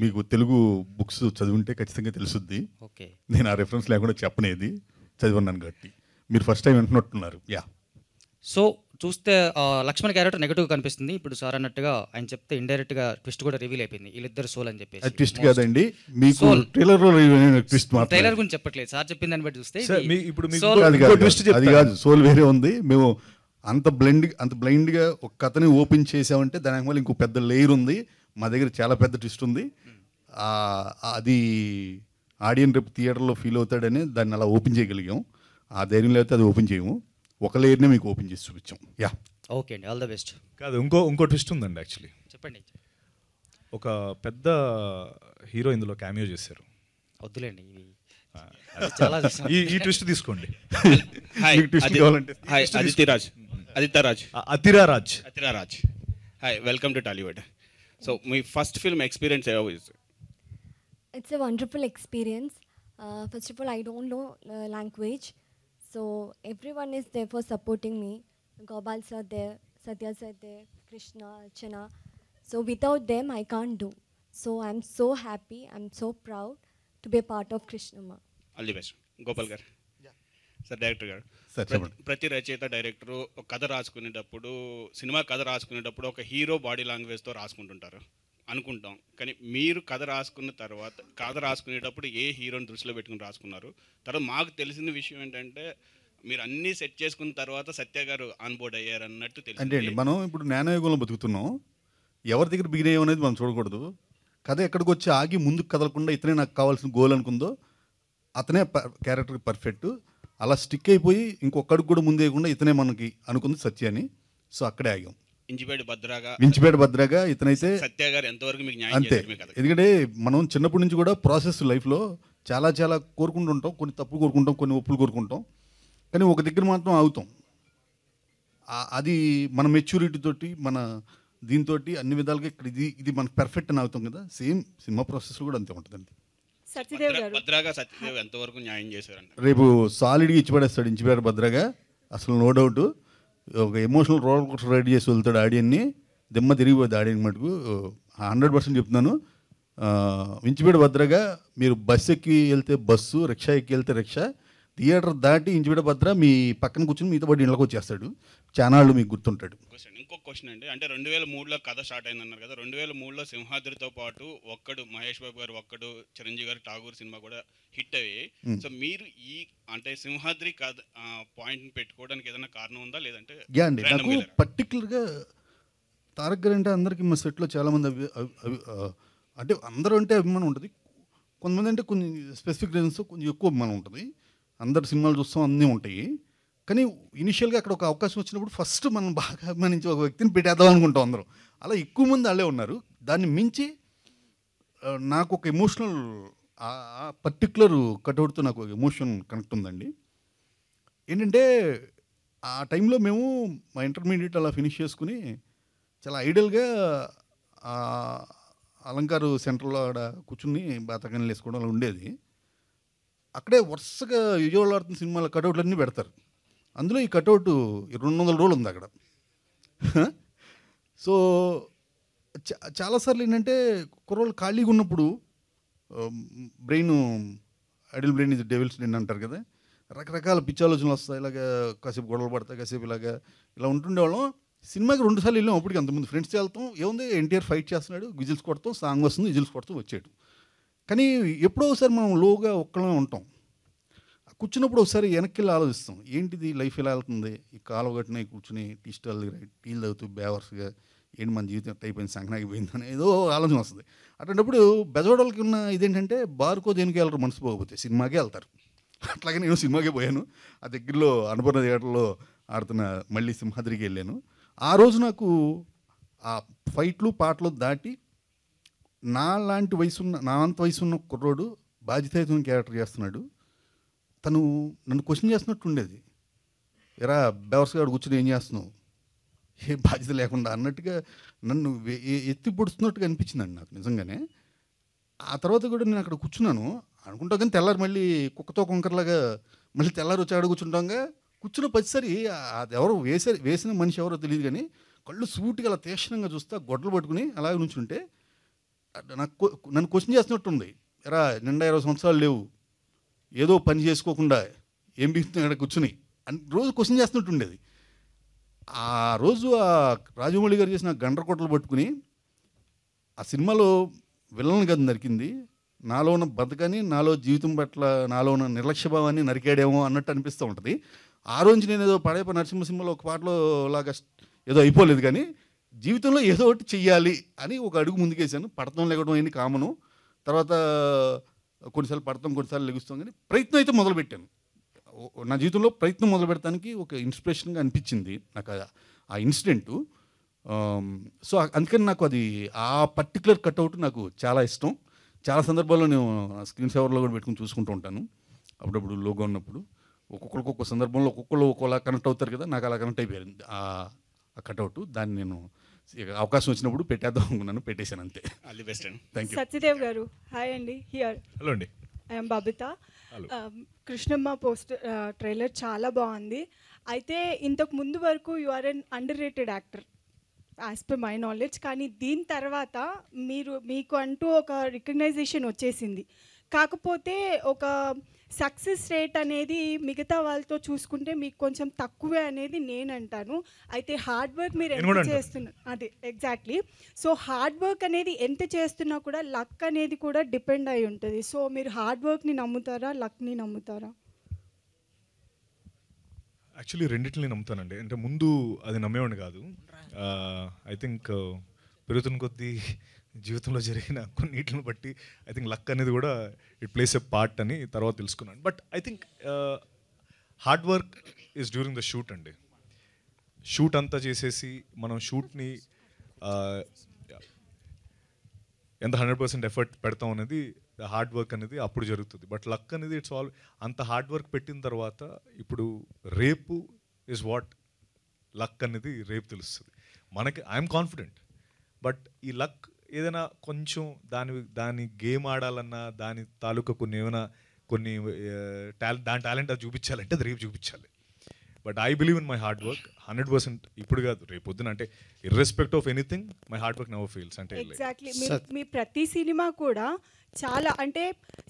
మీకు తెలుగు బుక్స్ చదివింటే ఖచ్చితంగా తెలుసుద్ది. ఓకే, నేను ఆ రెఫరెన్స్ లేకుండా చెప్పనేది చదివన్నాను కాబట్టి మీరు ఫస్ట్ టైం వింటున్నట్టున్నారు. సో చూస్తే లక్ష్మణ్ క్యారెక్టర్ నెగటివ్ కనిపిస్తుంది. ఇప్పుడు సార్ అన్నట్టుగా ఆయన చెప్తే ఇండైరెక్ట్గా ట్విస్ట్ కూడా రివీల్ అయిపోయింది, వీళ్ళిద్దరు సోల్ అని చెప్పేసి. ట్విస్ట్ కాదండి, మీకు ట్రైలర్ గురించి చెప్పట్లేదు, సార్ చెప్పిన దాన్ని బట్టి చూస్తే అది కాదు, సోల్ వేరే ఉంది. మేము అంత బ్లైండ్గా ఒక కథని ఓపెన్ చేసామంటే దానికి మళ్ళీ ఇంకో పెద్ద లేయర్ ఉంది. మా దగ్గర చాలా పెద్ద ట్విస్ట్ ఉంది. అది ఆడియన్ రేపు థియేటర్లో ఫీల్ అవుతాడని దాన్ని అలా ఓపెన్ చేయగలిగాం. ఆ ధైర్యం లేకపోతే అది ఓపెన్ చేయము, ఒక లేయర్నే మీకు ఓపెన్ చేసి చూపించాం. ఓకే అండి, ఆల్ ద బెస్ట్. కాదు, ఇంకో ట్విస్ట్ ఉందండి. యాక్చువల్లీ చెప్పండి. ఒక పెద్ద హీరో ఇందులో క్యామియో చేశారు. వద్దులేండి, ఈ ట్విస్ట్ తీసుకోండి. అతిరాజ్. Hi, welcome to Tollywood. So, my first film experience ever is. It's a wonderful experience. First of all, I don't know language, so everyone is there for supporting me. Gopal sir there, Satya sir there, Krishna, Archana. So without them, I can't do. So I'm so happy. I'm so proud to be a part of Krishnama. All the best, Gopal gar. Sir director గారు, ప్రతి రచయిత director ఒక కథ రాసుకునేటప్పుడు, cinema కథ రాసుకునేటప్పుడు ఒక hero body లాంగ్వేజ్తో రాసుకుంటుంటారు అనుకుంటాం. కానీ మీరు కథ రాసుకునేటప్పుడు ఏ హీరోని దృష్టిలో పెట్టుకుని రాసుకున్నారు? తర్వాత మాకు తెలిసిన విషయం ఏంటంటే మీరు అన్నీ సెట్ చేసుకున్న తర్వాత సత్య గారు ఆన్ బోర్డ్ అయ్యారు అన్నట్టు తెలిసింది. అంటే అండి, మనం ఇప్పుడు జ్ఞానయుగంలో బతుకుతున్నాం. ఎవరి దగ్గర బిగిన్ అయ్యాం అనేది మనం చూడకూడదు. కథ ఎక్కడికి వచ్చి ఆగి ముందుకు కదలకుండా ఇతనే నాకు కావాల్సిన గోల్ అనుకుందో అతనే క్యారెక్టర్ పర్ఫెక్ట్. అలా స్టిక్ అయిపోయి ఇంకొకడికి కూడా ముందేయకుండా ఇతనే మనకి అనుకుంది సత్య అని. సో అక్కడే ఆగాం. వించిపేట భద్రగా ఇతనైతే సత్య గారు ఎంతవరకు మీకు న్యాయం అంతే. చేశారు? ఎందుకంటే మనం చిన్నప్పటి నుంచి కూడా ప్రాసెస్ లైఫ్లో చాలా కోరుకుంటుంటాం. కొన్ని తప్పులు కోరుకుంటాం, కొన్ని ఒప్పులు కోరుకుంటాం. కానీ ఒక దగ్గర మాత్రం ఆగుతాం. అది మన మెచ్యూరిటీ తోటి, మన దీంతో అన్ని విధాలుగా ఇక్కడ ఇది మన పర్ఫెక్ట్ అని అవుతాం కదా. సేమ్ సినిమా ప్రాసెస్లో కూడా అంతే ఉంటుందండి. భద్రగా సత్యదేవ్ ఎంతవరకు న్యాయం చేశారంట? రేపు సాలిడ్గా ఇచ్చిపడేస్తాడు ఇంచిపేట భద్రగా, అసలు నో డౌట్. ఒక ఎమోషనల్ రోల్ కోస్టర్ రైడ్ చేసి వెళ్తాడు ఆడియన్ని. దిమ్మ తిరిగిపోద్ది ఆడియన్ మటుకు, 100% చెప్తున్నాను. ఇంచిపేట భద్రగా మీరు బస్సు ఎక్కి వెళ్తే బస్సు, రిక్షా ఎక్కి వెళ్తే రిక్షా, థియేటర్ దాటి ఇంచుమిడ భద్ర మీ పక్కన కూర్చొని మీతో పాటు ఇళ్ళకి వచ్చేస్తాడు. చానాళ్ళు మీకు గుర్తుంటాడు. ఇంకొక క్వశ్చన్ అండి, అంటే 2003లో కథ స్టార్ట్ అయిందన్నారు కదా, 2003లో సింహాద్రితో పాటు ఒక్కడు మహేష్ బాబు గారు, ఒక్కడు చిరంజీవి గారు ఠాగూర్ సినిమా కూడా హిట్ అయ్యాయి. సో మీరు ఈ అంటే సింహాద్రి కథ పాయింట్ని పెట్టుకోవడానికి ఏదైనా కారణం ఉందా, లేదంటే యా అండి, నాకు పర్టికులర్గా తారక్ గారు అంటే అందరికీ మా సెట్లో చాలామంది అంటే అందరూ అంటే అభిమానం ఉంటుంది. కొంతమంది అంటే కొన్ని స్పెసిఫిక్ రీజన్స్ కొంచెం ఎక్కువ అభిమానం ఉంటుంది. అందరు సినిమాలు చూస్తాం, అన్నీ ఉంటాయి. కానీ ఇనిషియల్గా అక్కడ ఒక అవకాశం వచ్చినప్పుడు ఫస్ట్ మనం బాగా అభిమానించి ఒక వ్యక్తిని పెట్టేద్దాం అనుకుంటాం అందరం. అలా ఎక్కువ మంది వాళ్ళే ఉన్నారు. దాన్ని మించి నాకు ఒక ఎమోషనల్ పర్టికులర్ కట్అవుట్తో నాకు ఒక ఎమోషన్ కనెక్ట్ ఉందండి. ఏంటంటే ఆ టైంలో మేము మా ఇంటర్మీడియట్ అలా ఫినిష్ చేసుకుని చాలా ఐడియల్గా అలంకారు సెంటర్లో ఆడ కూర్చుని బాతకాయలు వేసుకోవడం అలా ఉండేది. అక్కడే వరుసగా విజయవాడ సినిమాల కటౌట్లన్నీ పెడతారు. అందులో ఈ కటౌట్ 200 రోజులు ఉంది అక్కడ. సో చాలాసార్లు ఏంటంటే కుర్రోళ్ళు ఖాళీగా ఉన్నప్పుడు బ్రెయిన్ ఐడియల్ బ్రెయిన్ ఇది డెవిల్స్ బ్రెయిన్ అంటారు కదా, రకరకాల పిచ్చి ఆలోచనలు వస్తాయి. ఇలాగా కాసేపు గొడవలు పడతాయి, కాసేపు ఇలా ఉంటుండేవాళ్ళం. సినిమాకి 2 సార్లు వెళ్ళాం. అప్పటికి అంతమంది ఫ్రెండ్స్ వెళ్తాం, ఏముంది ఎన్టీఆర్ ఫైట్ చేస్తున్నాడు, విజిల్స్ కొడతాం, సాంగ్ వస్తుంది, విజిల్స్ కొడుతూ వచ్చాడు. కానీ ఎప్పుడో ఒకసారి మనం లోగా ఒక్కళ్ళమే ఉంటాం. కూర్చున్నప్పుడు ఒకసారి వెనక్కి వెళ్ళి ఆలోచిస్తాం, ఏంటిది లైఫ్ ఎలా వెళ్తుంది, ఈ కాలువ గట్టున కూర్చుని టీ స్టాల్ దగ్గర టీలు తాగుతూ బేవర్స్గా ఏంటి మన జీవితం అయిపోయింది, సంకనాగిపోయిందని ఏదో ఆలోచన వస్తుంది. అటువంటిప్పుడు బెజవాడలకి ఉన్న ఇదేంటంటే బార్కో దేనికి వెళ్ళరు, మనసు పోకపోతే సినిమాకే వెళ్తారు. అట్లాగే నేను సినిమాకే పోయాను. ఆ దగ్గరలో అనుపూర్ణ థియేటర్లో ఆడుతున్న మళ్ళీ సింహాద్రికి వెళ్ళాను. ఆ రోజు నాకు ఆ ఫైట్లు పాటలు దాటి నా అంత వయసున్న కుర్రోడు బాధ్యతాయుతమైన క్యారెక్టర్ చేస్తున్నాడు. తను నన్ను క్వశ్చన్ చేస్తున్నట్టు ఉండేది. ఎరా బెవర్స్ గారు కూర్చొని ఏం చేస్తున్నావు, ఏ బాధ్యత లేకుండా అన్నట్టుగా నన్ను ఎత్తి పొడుస్తున్నట్టుగా అనిపించిందండి నాకు నిజంగానే. ఆ తర్వాత కూడా నేను అక్కడ కూర్చున్నాను అనుకుంటా, కానీ తెల్లారి మళ్ళీ కుక్కతో కొంకర్లాగా మళ్ళీ తెల్లారి వచ్చి ఆడ కూర్చుంటాంగా. కూర్చున్న పదిసారి అది ఎవరో వేసిన మనిషి ఎవరో తెలియదు, కానీ కళ్ళు సూటిగా అలా తీక్షణంగా చూస్తా గొడ్డలు పట్టుకుని అలాగే నుంచుంటే నన్ను క్వశ్చన్ చేస్తున్నట్టుంది. ఎరా నిండా 20 సంవత్సరాలు లేవు, ఏదో పని చేసుకోకుండా ఏం బిగుతుంది అక్కడ కూర్చుని అని రోజు క్వశ్చన్ చేస్తున్నట్టు ఉండేది. ఆ రోజు ఆ రాజమౌళి గారు చేసిన గండ్రకొట్టలు పట్టుకుని ఆ సినిమాలో విలన్ గది నరికింది, నాలో ఉన్న బతకని, నాలో జీవితం పట్ల నాలో ఉన్న నిర్లక్ష్యభావాన్ని నరికాడేమో అన్నట్టు అనిపిస్తూ ఉంటుంది. ఆ రోజు నేను ఏదో పడేప నరసింహ సినిమాలో ఒక పాటలో లాగా ఏదో అయిపోలేదు, కానీ జీవితంలో ఏదో ఒకటి చెయ్యాలి అని ఒక అడుగు ముందుకేసాను. పడతాం లెగడం అయింది కామను. తర్వాత కొన్నిసార్లు పడతాం, కొన్నిసార్లు లెగుస్తాం, కానీ ప్రయత్నం అయితే మొదలుపెట్టాను. నా జీవితంలో ప్రయత్నం మొదలు పెడతానికి ఒక ఇన్స్పిరేషన్గా అనిపించింది నాకు ఆ ఇన్సిడెంటు. సో అందుకని నాకు అది ఆ పర్టికులర్ కట్అవుట్ నాకు చాలా ఇష్టం. చాలా సందర్భాల్లో నేను స్క్రీన్ సేవర్లో కూడా పెట్టుకుని చూసుకుంటూ ఉంటాను. అప్పుడప్పుడు లోగో ఉన్నప్పుడు ఒక్కొక్కరికి ఒక్కొక్క సందర్భంలో ఒక్కొక్కరు ఒక్కోలా కనెక్ట్ అవుతారు కదా, నాకు అలా కనెక్ట్ అయిపోయింది ఆ కట్అవుట్. దాన్ని నేను అవకాశం వచ్చినప్పుడు పెట్టేద్దాం అనుకున్నాను, పెట్టేశాను అంతే. ఆల్ ది బెస్ట్ అండి. Thank you. సత్యదేవ్ గారు హాయ్ అండి. హియర్ హలో అండి. ఐఎమ్ బబిత. కృష్ణమ్మ ట్రైలర్ చాలా బాగుంది. అయితే ఇంతకు ముందు వరకు you are an underrated actor as per my knowledge. కానీ దీని తర్వాత మీకు అంటూ ఒక రికగ్నైజేషన్ వచ్చేసింది. కాకపోతే ఒక సక్సెస్ రేట్ అనేది మిగతా వాళ్ళతో చూసుకుంటే మీకు కొంచెం తక్కువే అనేది నేను అంటాను. అయితే హార్డ్ వర్క్ మీరు ఎంత చేస్తున్నారు, అదే ఎగ్జాక్ట్లీ. సో హార్డ్ వర్క్ అనేది ఎంత చేస్తున్నా కూడా లక్ అనేది కూడా డిపెండ్ అయి ఉంటుంది. సో మీరు హార్డ్ వర్క్ని నమ్ముతారా, లక్ని నమ్ముతారా? యాక్చువల్లీ రెండింటిని నమ్ముతానండి. అంటే ముందు అది నమ్మేవాడిని కాదు. ఐ థింక్ పెరుగుతున్న కొద్దీ జీవితంలో జరిగిన కొన్నిటిని బట్టి ఐ థింక్ లక్ అనేది కూడా ఇట్ ప్లేస్ ఎ పార్ట్ అని తర్వాత తెలుసుకున్నాను. But I think hard work is during the shoot అండి. షూట్ అంతా చేసేసి మనం షూట్ని ఎంత 100% ఎఫర్ట్ పెడతాం అనేది హార్డ్ వర్క్ అనేది అప్పుడు జరుగుతుంది. బట్ లక్ అనేది ఇట్స్ ఆల్ అంత హార్డ్ వర్క్ పెట్టిన తర్వాత ఇప్పుడు రేపు ఇస్ వాట్ లక్ అనేది రేపు తెలుస్తుంది మనకి. I'm confident. బట్ ఈ లక్ ఏదైనా కొంచెం దాని గేమ్ ఆడాలన్నా దాని తాలూకా కొన్ని ఏమైనా దాని టాలెంట్ అది చూపించాలంటే అది రేపు చూపించాలి. But I believe in my hard work 100%. ఇప్పుడు కాదు, రేపు పొద్దున, అంటే irrespective of anything my hard work never fails. అంటే ఎగ్జాక్ట్లీ మీ ప్రతి సినిమా కూడా చాలా, అంటే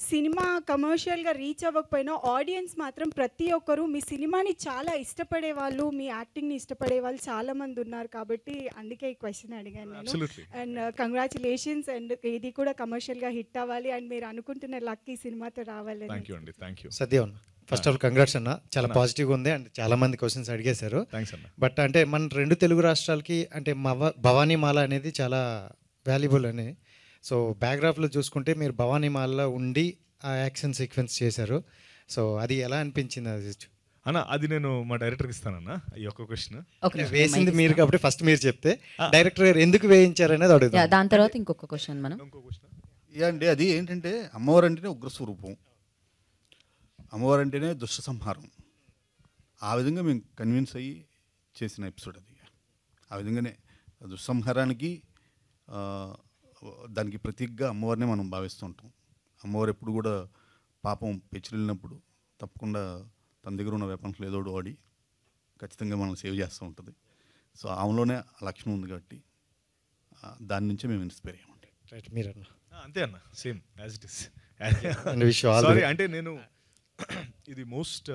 సినిమా కమర్షియల్గా రీచ్ అవ్వకపోయినా ఆడియన్స్ మాత్రం ప్రతి ఒక్కరు మీ సినిమాని చాలా ఇష్టపడే వాళ్ళు, మీ యాక్టింగ్ని ఇష్టపడే వాళ్ళు చాలా మంది ఉన్నారు. కాబట్టి అందుకే ఈ క్వశ్చన్ అడిగాను నేను. And congratulations. అండ్ ఇది కూడా కమర్షియల్గా హిట్ అవ్వాలి అండ్ మీరు అనుకుంటున్న లక్ ఈ సినిమాతో రావాలి. థ్యాంక్ యూ అండి. Thank you Satyam. First of all congrats అన్న, చాలా పాజిటివ్గా ఉంది అండ్ చాలా మంది క్వశ్చన్స్ అడిగేశారు. థ్యాంక్స్ అన్న. బట్ అంటే మన 2 తెలుగు రాష్ట్రాలకి అంటే భవానీ మాల అనేది చాలా వాల్యుబుల్ అని. సో బ్యాక్గ్రాఫ్లో చూసుకుంటే మీరు భవానీ మాలలో ఉండి ఆ యాక్షన్ సీక్వెన్స్ చేశారు. సో అది ఎలా అనిపించింది? అది అన్న, అది నేను మా డైరెక్టర్కి ఇస్తానన్నా ఈ ఒక్క క్వశ్చన్. వేసింది మీరు కాబట్టి ఫస్ట్ మీరు చెప్తే డైరెక్టర్ గారు ఎందుకు వేయించారు అనేది అడుగుతాం. దాని తర్వాత ఇంకొక క్వశ్చన్ మనం. అండి అది ఏంటంటే అమ్మవారు అంటేనే ఉగ్రస్వరూపం, అమ్మవారు అంటేనే దుష్ట సంహారం. ఆ విధంగా మేము కన్విన్స్ అయ్యి చేసిన ఎపిసోడ్ అది. ఆ విధంగానే దుస్సంహారానికి దానికి ప్రతీకగా అమ్మవారినే మనం భావిస్తూ ఉంటాం. అమ్మవారు ఎప్పుడు కూడా పాపం పెచ్చిల్లినప్పుడు తప్పకుండా తన దగ్గర ఉన్న వెపన్స్లో ఏదో వాడి ఖచ్చితంగా మనం సేవ్ చేస్తూ ఉంటుంది. సో ఆమెలోనే లక్షణం ఉంది కాబట్టి దాని నుంచే మేము ఇన్స్పైర్ అయ్యామండి. రైట్, మీరు అన్న అంతే అన్న, same as it is. Sorry, అంటే నేను ఇది most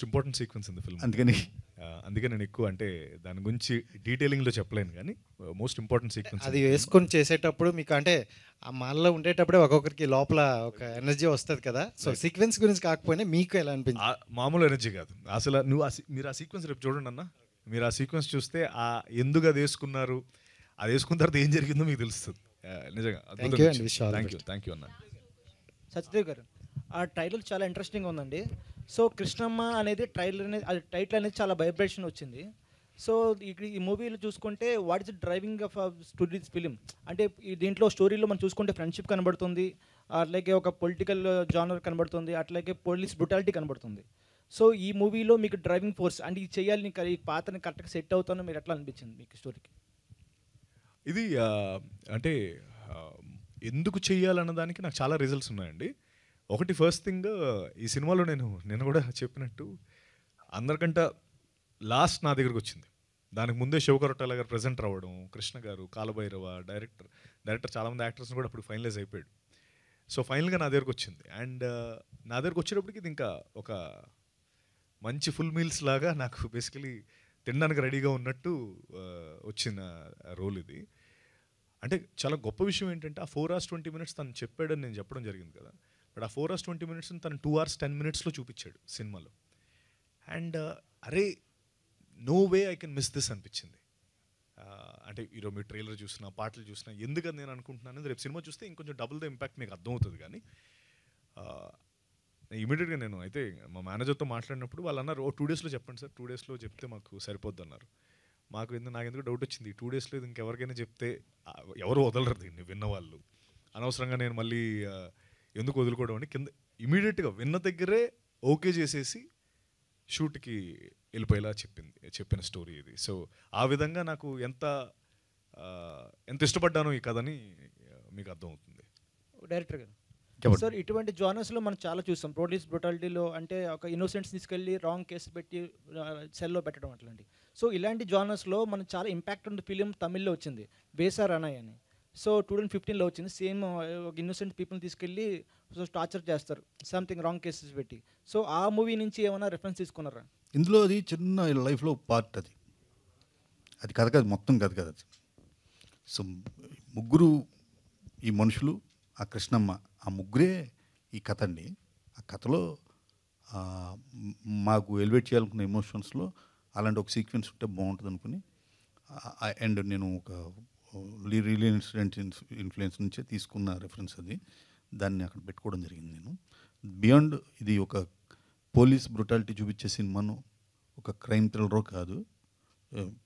important sequence in the film, అందుకే నేను ఎక్కువ అంటే దాని గురించి డీటెయిలింగ్లో చెప్పలేను, కానీ మోస్ట్ ఇంపార్టెంట్ సీక్వెన్స్. అది వేసుకొని చేసేటప్పుడు మీకు అంటే ఆ మాల్లో ఉండేటప్పుడే ఒక్కొక్కరికి లోపల ఒక ఎనర్జీ వస్తుంది కదా. సో సీక్వెన్స్ గురించి కాకపోయినా మీకు ఎలా అనిపించింది? మామూలు ఎనర్జీ కాదు అసలు. మీరు ఆ సీక్వెన్స్ రేపు చూడండి అన్న, మీరు ఆ సీక్వెన్స్ చూస్తే ఎందుకు అది వేసుకున్నారు, అది వేసుకున్న తర్వాత ఏం జరిగిందో మీకు తెలుస్తుంది. నిజంగా థ్యాంక్ యూ అన్న. సత్యదేవ్ గారు, ఆ ట్రైలర్ చాలా ఇంట్రెస్టింగ్ ఉందండి. సో కృష్ణమ్మ అనేది ట్రైలర్ అనేది, అది టైటిల్ అనేది చాలా వైబ్రేషన్ వచ్చింది. సో ఈ మూవీలో చూసుకుంటే what is the driving off to this film అంటే దీంట్లో స్టోరీలో మనం చూసుకుంటే ఫ్రెండ్షిప్ కనబడుతుంది, అట్లాగే ఒక పొలిటికల్ జానర్ కనబడుతుంది, అట్లాగే పోలీస్ బ్రుటాలిటీ కనబడుతుంది. సో ఈ మూవీలో మీకు డ్రైవింగ్ ఫోర్స్ అంటే ఇది చేయాలి, ఈ పాత్రని కరెక్ట్గా సెట్ అవుతానో మీరు ఎట్లా అనిపించింది మీకు స్టోరీకి? ఇది అంటే ఎందుకు చెయ్యాలన్న దానికి నాకు చాలా రిజల్ట్స్ ఉన్నాయండి. ఒకటి, ఫస్ట్ థింగ్, ఈ సినిమాలో నేను కూడా చెప్పినట్టు అందరికంటే లాస్ట్ నా దగ్గరకు వచ్చింది. దానికి ముందే శివకరొట్టాల గారు ప్రెజెంటర్ అవ్వడం, కృష్ణ గారు, కాలభైరవ డైరెక్టర్ చాలామంది యాక్టర్స్ని కూడా అప్పుడు ఫైనలైజ్ అయిపోయాడు. సో ఫైనల్గా నా దగ్గరకు వచ్చింది. అండ్ నా దగ్గరకు వచ్చేటప్పటికి ఇది ఇంకా ఒక మంచి ఫుల్ మీల్స్ లాగా నాకు బేసికలీ తినడానికి రెడీగా ఉన్నట్టు వచ్చిన రోల్ ఇది. అంటే చాలా గొప్ప విషయం ఏంటంటే ఆ 4 hours 20 minutes తను చెప్పాడని నేను చెప్పడం జరిగింది కదా, బట్ ఆ 4 hours 20 minutes తను 2 hours 10 minutesలో చూపించాడు సినిమాలో. అండ్ అరే no way I can miss this అనిపించింది. అంటే ఈరోజు మీరు ట్రైలర్ చూసినా, పాటలు చూసినా, ఎందుకని నేను అనుకుంటున్నాను రేపు సినిమా చూస్తే ఇంకొంచెం డబుల్ ద ఇంపాక్ట్ మీకు అర్థమవుతుంది. కానీ ఇమీడియట్గా నేను అయితే మా మేనేజర్తో మాట్లాడినప్పుడు వాళ్ళు అన్నారు, 2 daysలో చెప్పండి సార్, 2 daysలో చెప్తే మాకు సరిపోద్ది అన్నారు. నాకు ఎందుకు డౌట్ వచ్చింది, 2 daysలో ఇంకెవరికైనా చెప్తే ఎవరు వదలరు దీన్ని విన్నవాళ్ళు, అనవసరంగా నేను మళ్ళీ ఎందుకు వదులుకోవడం అని కింద ఇమీడియట్గా విన్న దగ్గరే ఓకే చేసేసి షూట్కి వెళ్ళిపోయేలా చెప్పిన స్టోరీ ఇది. సో ఆ విధంగా నాకు ఎంత ఇష్టపడ్డానో ఈ కథని మీకు అర్థమవుతుంది. డైరెక్టర్ గారు సార్, ఇటువంటి జానర్స్లో మనం చాలా చూస్తాం. పోలీస్ బ్రుటాలిటీలో అంటే ఒక ఇన్నోసెంట్స్ తీసుకెళ్ళి రాంగ్ కేసు పెట్టి సెల్లో పెట్టడం అట్లాంటి. సో ఇలాంటి జానర్స్లో మనం చాలా ఇంపాక్ట్ ఉన్న ఫిలిం తమిళ్లో వచ్చింది, బేసార్ అనాయ్ అని. సో 2015లో వచ్చింది. సేమ్ ఒక ఇన్నోసెంట్ పీపుల్ని తీసుకెళ్ళి టార్చర్ చేస్తారు, సంథింగ్ రాంగ్ కేసెస్ పెట్టి. సో ఆ మూవీ నుంచి ఏమైనా రెఫరెన్స్ తీసుకున్నారా? ఇందులో అది చిన్న లైఫ్లో పార్ట్, అది కథ కాదు, మొత్తం కథ కాదు అది. సో ముగ్గురు ఈ మనుషులు, ఆ కృష్ణమ్మ, ఆ ముగ్గురే ఈ కథ అండి. ఆ కథలో మాకు ఎలివేట్ చేయాలనుకున్న ఎమోషన్స్లో అలాంటి ఒక సీక్వెన్స్ ఉంటే బాగుంటుంది అనుకుని, అండ్ నేను ఒక రియల్ ఇన్సిడెంట్ ఇన్ఫ్లుయెన్స్ నుంచే తీసుకున్న రెఫరెన్స్ అది, దాన్ని అక్కడ పెట్టుకోవడం జరిగింది. నేను బియాండ్ ఇది ఒక పోలీస్ బ్రుటాలిటీ చూపించే సినిమాను, ఒక క్రైమ్ థ్రిల్లరో కాదు,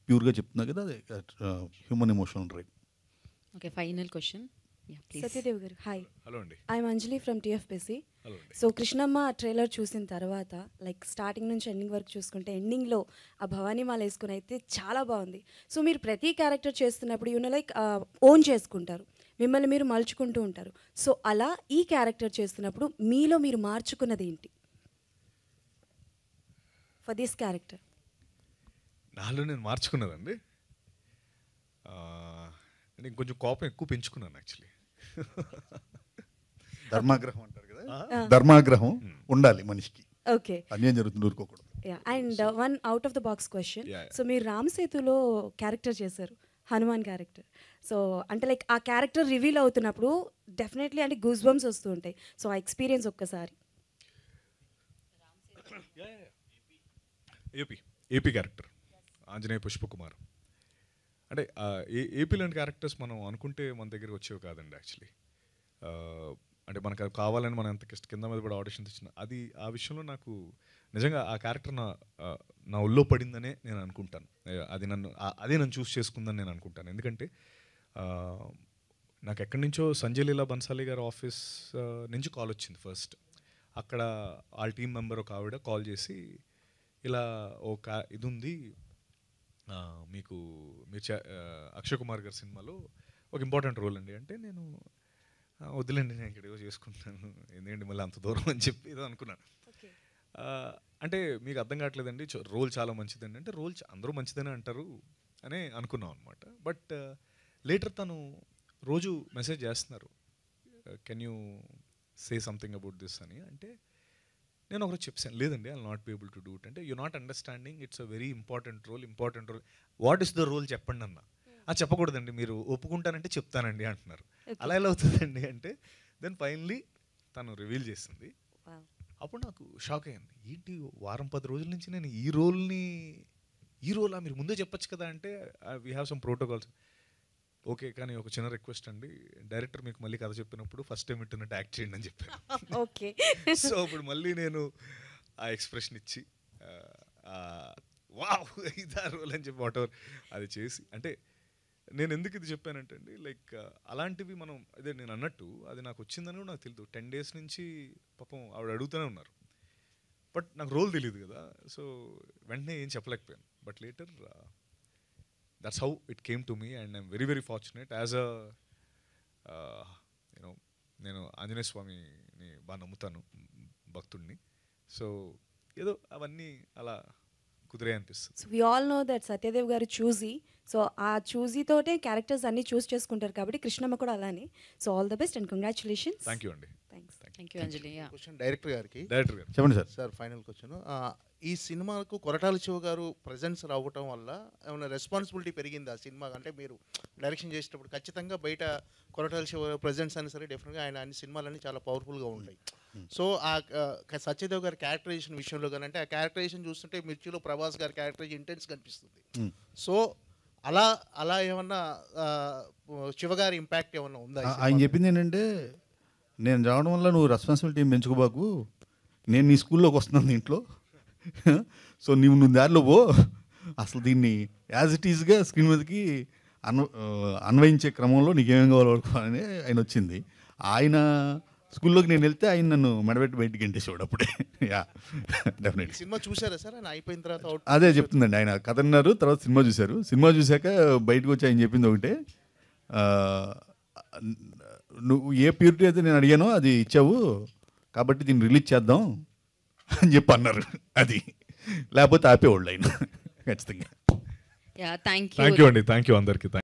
ప్యూర్గా చెప్తున్నా కదా, అది human emotional drive. Okay, final question. Satyadev గారు, హాయ్. హలో అండి. I'm Anjali from TFPC. Hello అండి. సో కృష్ణమ్మ ట్రైలర్ చూసిన తర్వాత లైక్ స్టార్టింగ్ నుంచి ఎండింగ్ వరకు చూసుకుంటే ఎండింగ్లో ఆ భవానీ మాల వేసుకుని అయితే చాలా బాగుంది. సో మీరు ప్రతి క్యారెక్టర్ చేస్తున్నప్పుడు లైక్ ఓన్ చేసుకుంటారు, మిమ్మల్ని మీరు మలుచుకుంటూ ఉంటారు. సో అలా ఈ క్యారెక్టర్ చేస్తున్నప్పుడు మీలో మీరు మార్చుకున్నది ఏంటి? For this character? నాలో నేను మార్చుకున్నదండి, అంటే ఇంకొంచెం కోపం ఎక్కువ పెంచుకున్నాను యాక్చువల్లీ. ధర్మాగ్రహం అంటారు కదా, ధర్మాగ్రహం ఉండాలి మనిషికి. ఓకే, అన్యాయం జరుగుతుంది ఊరుకోకూడదు. And one out of the box question. Yeah. So మీరు రామ్ సేతులో క్యారెక్టర్ చేశారు, హనుమాన్ క్యారెక్టర్. సో అంటే లైక్ ఆ క్యారెక్టర్ రివీల్ అవుతున్నప్పుడు డెఫినెట్లీ అంటే గూస్ బంప్స్ వస్తూ ఉంటాయి. సో ఆ ఎక్స్పీరియన్స్ ఒక్కసారి. AP character Anjaneya Pushpakumar. అంటే ఏపీ లాంటి క్యారెక్టర్స్ మనం అనుకుంటే మన దగ్గరికి వచ్చేవి కాదండి యాక్చువల్లీ. అంటే మనకు అది కావాలని మనం ఎంత కింద మీద కూడా ఆడిషన్స్ ఇచ్చిన అది ఆ విషయంలో నాకు నిజంగా ఆ క్యారెక్టర్ నా ఒళ్ళో పడిందనే నేను అనుకుంటాను. అదే నన్ను చూస్ చేసుకుందని నేను అనుకుంటాను. ఎందుకంటే నాకు ఎక్కడి నుంచో సంజయ్ లీలా బన్సాలి గారి ఆఫీస్ నుంచి కాల్ వచ్చింది ఫస్ట్. అక్కడ వాళ్ళ టీం మెంబర్ ఒక ఆవిడ కాల్ చేసి ఇలా ఒక ఇది ఉంది మీకు మీరు అక్షయ్ కుమార్ గారి సినిమాలో ఒక ఇంపార్టెంట్ రోల్ అండి అంటే, నేను వద్దులేండి నేను ఇక్కడ ఏదో చేసుకుంటున్నాను ఎందుకంటే మళ్ళీ అంత దూరం అని చెప్పి ఏదో అనుకున్నాను. అంటే మీకు అర్థం కావట్లేదండి, రోల్ చాలా మంచిదండి అంటే, రోల్ అందరూ మంచిదని అంటారు అని అనుకున్నాం అనమాట. బట్ లేటర్ తను రోజు మెసేజ్ చేస్తున్నారు, can you say something about this అని. అంటే నేను ఒకరోజు చెప్పాను, లేదండి I will not be able to do it. అంటే you not understanding, it's a very important role. What is the role చెప్పండి అన్న. చెప్పకూడదండి, మీరు ఒప్పుకుంటానంటే చెప్తానండి అంటున్నారు. అలా ఎలా అవుతుందండి అంటే, దెన్ ఫైనలీ తను రివీల్ చేసింది. అప్పుడు నాకు షాక్ అయ్యింది, ఏంటి వారం 10 రోజుల నుంచి నేను ఈ రోలా మీరు ముందే చెప్పొచ్చు కదా అంటే, we have some protocols. Okay, కానీ ఒక చిన్న రిక్వెస్ట్ అండి, డైరెక్టర్ మీకు మళ్ళీ కథ చెప్పినప్పుడు ఫస్ట్ టైం వింటున్నట్టు యాక్ట్ చేయండి అని చెప్పాను. ఓకే. సో అప్పుడు మళ్ళీ నేను ఆ ఎక్స్ప్రెషన్ ఇచ్చి వావ్ ఇదా రోల్ అని చెప్పి వాట్ ఎవర్ అది చేసి, అంటే నేను ఎందుకు ఇది చెప్పానంటే అండి, లైక్ అలాంటివి మనం అదే నేను అన్నట్టు అది నాకు వచ్చిందని కూడా నాకు తెలియదు. 10 days నుంచి పాపం ఆవిడ అడుగుతూనే ఉన్నారు, బట్ నాకు రోల్ తెలియదు కదా. సో వెంటనే ఏం చెప్పలేకపోయాను. But later that's how it came to me and I'm very very fortunate as a నేను ఆంజనేయ స్వామిని బాగా నమ్ముతాను, భక్తుడిని. సో ఏదో అవన్నీ అలా కుదిరే అనిపిస్తుంది. So we all know that Satyadev గారు చూజీ. సో ఆ చూజీతోటే క్యారెక్టర్స్ అన్ని చూస్ చేసుకుంటారు కాబట్టి కృష్ణమ్మ కూడా అలానే. So all the best and congratulations. Thank you అండి. Thank you Anjali. Question director గారికి. డైరెక్టర్ గారు చెప్పండి సార్. సార్ ఫైనల్ క్వశ్చన్, ఈ సినిమాకు కొరటాల శివ గారు ప్రజెన్స్ రావటం వల్ల ఏమైనా రెస్పాన్సిబిలిటీ పెరిగింది ఆ సినిమా? అంటే మీరు డైరెక్షన్ చేసేటప్పుడు ఖచ్చితంగా బయట కొరటాల శివ ప్రజెన్స్ అయినా సరే డెఫినెట్గా ఆయన అన్ని సినిమాలన్నీ చాలా పవర్ఫుల్గా ఉంటాయి. సో ఆ సత్యదేవ్ గారి క్యారెక్టరైజేషన్ విషయంలో కానీ, అంటే ఆ క్యారెక్టరైజేషన్ చూస్తుంటే మిర్చిలో ప్రభాస్ గారి క్యారెక్టరైజేషన్ ఇంటెన్స్ కనిపిస్తుంది. సో అలా ఏమన్నా శివగారి ఇంపాక్ట్ ఏమన్నా ఉందా? ఆయన చెప్పింది ఏంటంటే, నేను రావడం వల్ల నువ్వు రెస్పాన్సిబిలిటీ పెంచుకోబాకు, నేను నీ స్కూల్లోకి వస్తున్నాను దీంట్లో, సో నువ్వు దారిలో పో, అసలు దీన్ని యాజ్ ఇట్ ఈజ్గా స్క్రీన్ మీదకి అన్వయించే క్రమంలో నీకేమేం కావాలని ఆయన వచ్చింది. ఆయన స్కూల్లోకి నేను వెళ్తే ఆయన నన్ను మెడబెట్టి బయటికి గంటేసేవాడు అప్పుడే. Yeah definitely. సినిమా చూసారా సార్ ఆయన అయిపోయిన తర్వాత? అదే చెప్తుందండి, ఆయన కథ అన్నారు, తర్వాత సినిమా చూశారు. సినిమా చూశాక బయటకు వచ్చి ఆయన చెప్పింది ఒకటే, నువ్వు ఏ ప్యూరిటీ అయితే నేను అడిగానో అది ఇచ్చావు కాబట్టి దీన్ని రిలీజ్ చేద్దాం అని చెప్పి అన్నారు. అది లేకపోతే ఆపేవాళ్ళు ఆయన ఖచ్చితంగా. థ్యాంక్ యూ అండి, థ్యాంక్ యూ అందరికీ.